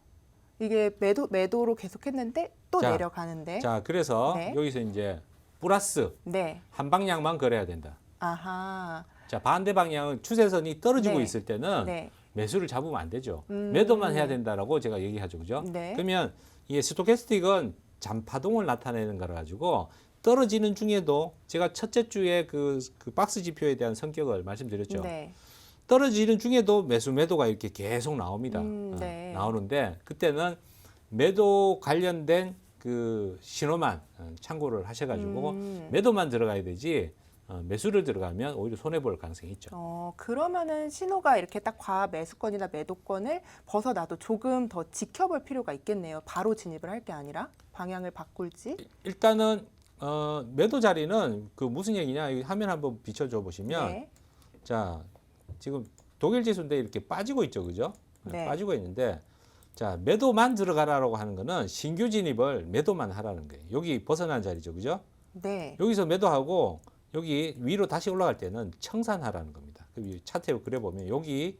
이게 매도로 계속했는데 또 자, 내려가는데. 자, 그래서 네. 여기서 이제 플러스 네. 한 방향만 그려야 된다. 아하. 자, 반대 방향은 추세선이 떨어지고 네. 있을 때는 네. 매수를 잡으면 안 되죠. 매도만 해야 된다라고 제가 얘기하죠. 그죠? 네. 그러면 이 스토캐스틱은 잔파동을 나타내는 거라 가지고 떨어지는 중에도 제가 첫째 주에 그 박스 지표에 대한 성격을 말씀드렸죠. 네. 떨어지는 중에도 매도가 이렇게 계속 나옵니다. 네. 나오는데 그때는 매도 관련된 그 신호만 참고를 하셔가지고 매도만 들어가야 되지 매수를 들어가면 오히려 손해 볼 가능성이 있죠. 그러면은 신호가 이렇게 딱 과매수권이나 매도권을 벗어나도 조금 더 지켜볼 필요가 있겠네요. 바로 진입을 할 게 아니라 방향을 바꿀지. 일단은 매도 자리는 그 무슨 얘기냐? 이 화면 한번 비춰줘 보시면 네. 자, 지금 독일 지수인데 이렇게 빠지고 있죠, 그죠? 네. 빠지고 있는데 자, 매도만 들어가라고 하는 거는 신규 진입을 매도만 하라는 거예요. 여기 벗어난 자리죠, 그죠? 네. 여기서 매도하고 여기 위로 다시 올라갈 때는 청산하라는 겁니다. 그 차트에 그려보면 여기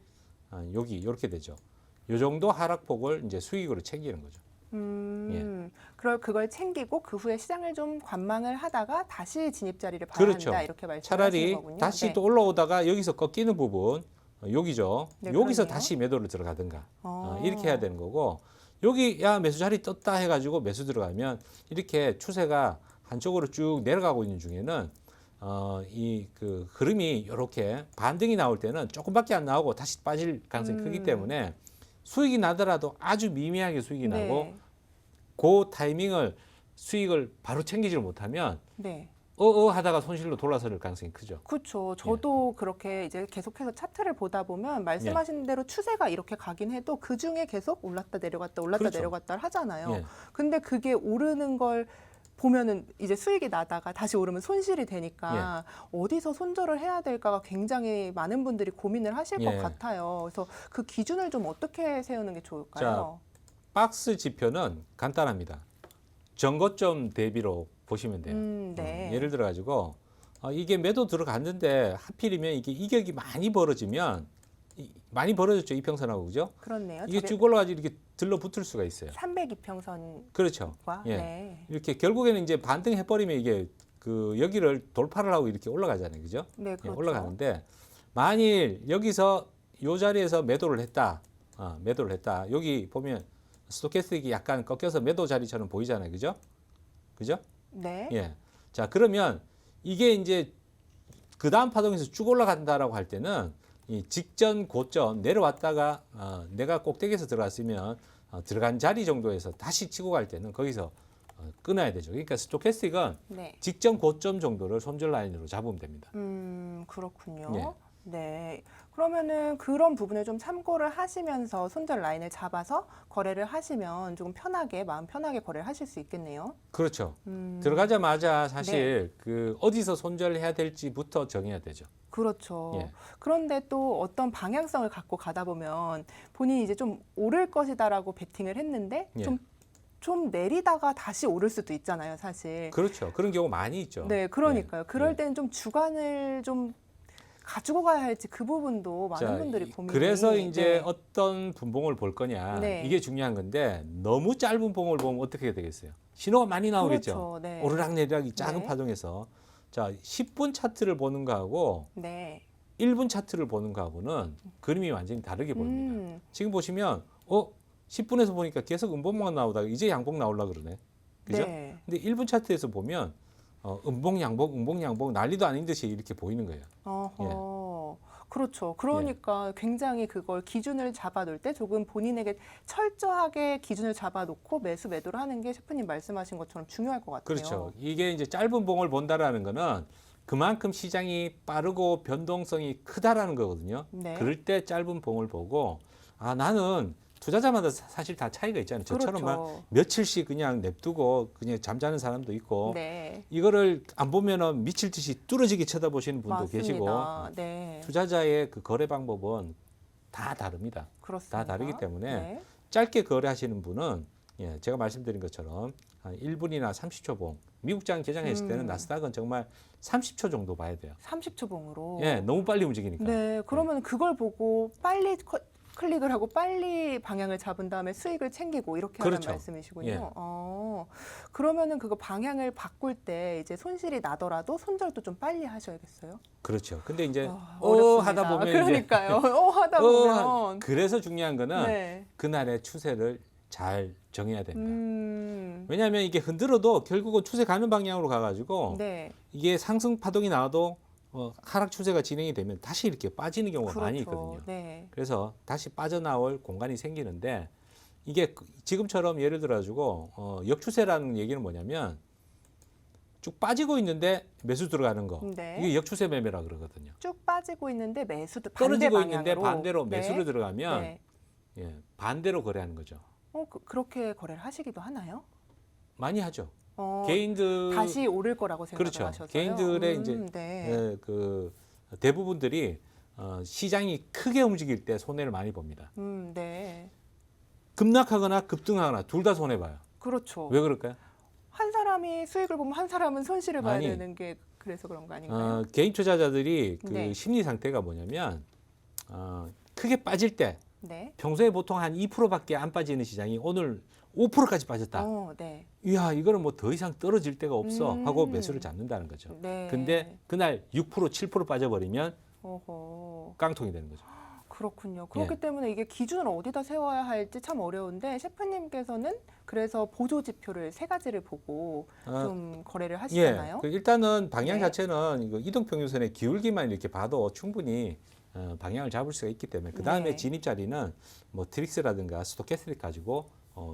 이렇게 되죠. 이 정도 하락폭을 이제 수익으로 챙기는 거죠. 그걸 챙기고 그 후에 시장을 좀 관망을 하다가 다시 진입 자리를 봐야 그렇죠. 한다 이렇게 말씀하시는 차라리 거군요. 다시 네. 또 올라오다가 여기서 꺾이는 부분 여기죠. 네, 여기서 그러네요. 다시 매도를 들어가든가 이렇게 어. 해야 되는 거고 여기 매수 자리 떴다 해가지고 매수 들어가면 이렇게 추세가 한쪽으로 쭉 내려가고 있는 중에는 이 그 흐름이 이렇게 반등이 나올 때는 조금밖에 안 나오고 다시 빠질 가능성이 크기 때문에 수익이 나더라도 아주 미미하게 수익이 나고 네. 그 타이밍을 수익을 바로 챙기지를 못하면 네. 하다가 손실로 돌아설 가능성이 크죠. 그렇죠. 저도 그렇게 이제 계속해서 차트를 보다 보면 말씀하신 대로 추세가 이렇게 가긴 해도 그 중에 계속 올랐다 내려갔다 올랐다 그렇죠. 내려갔다 하잖아요. 예. 근데 그게 오르는 걸 보면은 이제 수익이 나다가 다시 오르면 손실이 되니까 어디서 손절을 해야 될까가 굉장히 많은 분들이 고민을 하실 것 예. 같아요. 그래서 그 기준을 좀 어떻게 세우는 게 좋을까요? 박스 지표는 간단합니다. 전고점 대비로 보시면 돼요. 네. 예를 들어 가지고 이게 매도 들어갔는데 하필이면 이게 이격이 많이 벌어지면 많이 벌어졌죠. 이평선하고 그죠? 그렇네요. 이게 쭉 올라가지고 이렇게 들러붙을 수가 있어요. 302평선과 그렇죠. 예. 네. 이렇게 결국에는 이제 반등해버리면 이게 그 여기를 돌파를 하고 이렇게 올라가잖아요. 그죠? 네, 예, 그렇죠. 올라가는데 만일 여기서 요 자리에서 매도를 했다. 매도를 했다. 여기 보면 스토캐스틱이 약간 꺾여서 매도 자리처럼 보이잖아요. 그죠? 그죠? 네. 예. 자, 그러면 이게 이제 그 다음 파동에서 쭉 올라간다라고 할 때는 이 직전 고점 내려왔다가 내가 꼭대기에서 들어갔으면 들어간 자리 정도에서 다시 치고 갈 때는 거기서 끊어야 되죠. 그러니까 스토캐스틱은 네. 직전 고점 정도를 손절 라인으로 잡으면 됩니다. 그렇군요. 예. 네. 그러면은 그런 부분을 좀 참고를 하시면서 손절 라인을 잡아서 거래를 하시면 조금 편하게 마음 편하게 거래를 하실 수 있겠네요. 그렇죠. 네. 들어가자마자 사실 그 어디서 손절해야 될지부터 정해야 되죠. 그렇죠. 예. 그런데 또 어떤 방향성을 갖고 가다 보면 본인이 이제 좀 오를 것이다라고 베팅을 했는데 예. 좀 내리다가 다시 오를 수도 있잖아요, 사실. 그렇죠. 그런 경우 많이 있죠. 네, 그러니까요. 예. 그럴 예. 때는 좀 주관을 좀 가지고 가야 할지 그 부분도 많은 자, 분들이 고민이. 그래서 이제 네. 어떤 분봉을 볼 거냐 네. 이게 중요한 건데 너무 짧은 봉을 보면 어떻게 되겠어요? 신호가 많이 나오겠죠. 그렇죠. 네. 오르락내리락이 작은 네. 파동에서 자 10분 차트를 보는 거하고 네. 1분 차트를 보는 거하고는 그림이 완전히 다르게 보입니다. 지금 보시면 10분에서 보니까 계속 음봉만 나오다가 이제 양봉 나오려 그러네. 그죠? 네. 근데 1분 차트에서 보면 음봉 양봉 난리도 아닌 듯이 이렇게 보이는 거예요. 어허. 그렇죠. 그러니까 굉장히 그걸 기준을 잡아놓을 때 조금 본인에게 철저하게 기준을 잡아놓고 매수 매도를 하는 게 셰프님 말씀하신 것처럼 중요할 것 같아요. 그렇죠. 이게 이제 짧은 봉을 본다라는 거는 그만큼 시장이 빠르고 변동성이 크다라는 거거든요. 네. 그럴 때 짧은 봉을 보고 나는 투자자마다 사실 다 차이가 있잖아요. 저처럼 막 그렇죠. 며칠씩 그냥 냅두고 그냥 잠자는 사람도 있고 네. 이거를 안 보면은 미칠 듯이 뚫어지게 쳐다보시는 분도 맞습니다. 계시고 네. 투자자의 그 거래 방법은 다 다릅니다. 그렇습니다. 다 다르기 때문에 네. 짧게 거래하시는 분은 제가 말씀드린 것처럼 한 1분이나 30초 봉. 미국장 개장했을 때는 나스닥은 정말 30초 정도 봐야 돼요. 30초 봉으로. 너무 빨리 움직이니까. 네. 그러면 그걸 보고 빨리 클릭을 하고 빨리 방향을 잡은 다음에 수익을 챙기고 이렇게 하는 그렇죠. 말씀이시군요. 예. 그러면은 그거 방향을 바꿀 때 이제 손실이 나더라도 손절도 좀 빨리 하셔야겠어요. 그렇죠. 근데 이제 어렵습니다. 하다 보면 그러니까요. 하다 이제 보면 그래서 중요한 거는 네. 그날의 추세를 잘 정해야 됩니다. 네. 왜냐하면 이게 흔들어도 결국은 추세 가는 방향으로 가가지고 네. 이게 상승 파동이 나와도 하락 추세가 진행이 되면 다시 이렇게 빠지는 경우가 그렇죠. 많이 있거든요. 네. 그래서 다시 빠져나올 공간이 생기는데 이게 지금처럼 예를 들어가지고 역추세라는 얘기는 뭐냐면 쭉 빠지고 있는데 매수 들어가는 거. 네. 이게 역추세 매매라 그러거든요. 쭉 빠지고 있는데 매수도 반대 떨어지고 방향으로. 있는데 반대로 네. 매수를 들어가면 네. 반대로 거래하는 거죠. 그렇게 거래를 하시기도 하나요? 많이 하죠. 어, 개인들 다시 오를 거라고 생각을 그렇죠. 하셔서요. 개인들의 이제 네. 그 대부분들이 시장이 크게 움직일 때 손해를 많이 봅니다. 네. 급락하거나 급등하거나 둘 다 손해 봐요. 그렇죠. 왜 그럴까요? 한 사람이 수익을 보면 한 사람은 손실을 봐야 아니, 되는 게 그래서 그런 거 아닌가요? 개인 투자자들이 그 네. 심리 상태가 뭐냐면 크게 빠질 때 네. 평소에 보통 한 2%밖에 안 빠지는 시장이 오늘 5%까지 빠졌다. 네. 이야, 이거는 뭐 더 이상 떨어질 데가 없어 하고 음. 매수를 잡는다는 거죠. 네. 근데 그날 6%, 7% 빠져버리면 어허. 깡통이 되는 거죠. 그렇군요. 그렇기 예. 때문에 이게 기준을 어디다 세워야 할지 참 어려운데 셰프님께서는 그래서 보조 지표를 세 가지를 보고 좀 거래를 하시잖아요. 그 일단은 방향 네. 자체는 이거 이동평균선의 기울기만 이렇게 봐도 충분히 방향을 잡을 수가 있기 때문에 그 다음에 네. 진입 자리는 뭐 트릭스라든가 스토캐스틱 가지고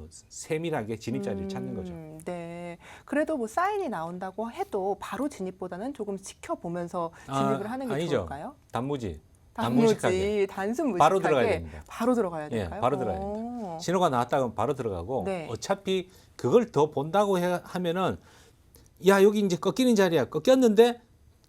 세밀하게 진입 자리를 찾는 거죠. 네. 그래도 뭐 사인이 나온다고 해도 바로 진입보다는 조금 지켜보면서 진입을 하는 게 아니죠. 좋을까요? 단무지. 단무지, 단순 무식하게 바로 들어가야 됩니다. 바로 들어가야 될까요? 바로 들어가야 됩니다. 신호가 나왔다 그러면 바로 들어가고 네. 어차피 그걸 더 본다고 하면은 야, 여기 이제 꺾이는 자리야. 꺾였는데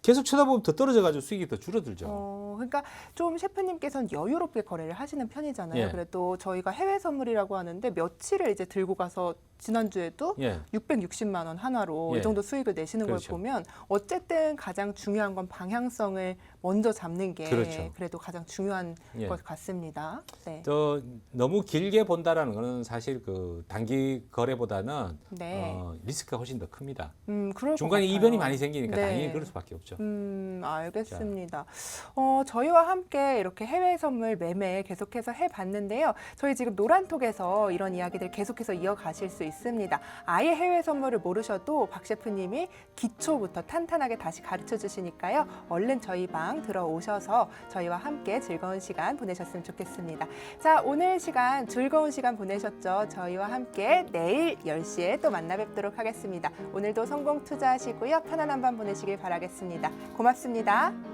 계속 쳐다보면 더 떨어져가지고 수익이 더 줄어들죠. 그러니까 좀 셰프님께서는 여유롭게 거래를 하시는 편이잖아요. 예. 그래도 저희가 해외 선물이라고 하는데 며칠을 이제 들고 가서 지난주에도 예. 660만 원 한화로 예. 이 정도 수익을 내시는 그렇죠. 걸 보면 어쨌든 가장 중요한 건 방향성을 먼저 잡는 게 그렇죠. 그래도 가장 중요한 예. 것 같습니다. 네. 너무 길게 본다라는 거는 사실 그 단기 거래보다는 네. 리스크가 훨씬 더 큽니다. 그럴 중간에 것 같아요. 이변이 많이 생기니까 네. 당연히 그럴 수밖에 없죠. 알겠습니다. 저희와 함께 이렇게 해외 선물 매매 계속해서 해봤는데요. 저희 지금 노란톡에서 이런 이야기들 계속해서 이어가실 수 있습니다. 아예 해외 선물을 모르셔도 박 셰프님이 기초부터 탄탄하게 다시 가르쳐 주시니까요. 얼른 저희 방 들어오셔서 저희와 함께 즐거운 시간 보내셨으면 좋겠습니다. 자, 오늘 시간 즐거운 시간 보내셨죠? 저희와 함께 내일 10시에 또 만나 뵙도록 하겠습니다. 오늘도 성공 투자하시고요. 편안한 밤 보내시길 바라겠습니다. 고맙습니다.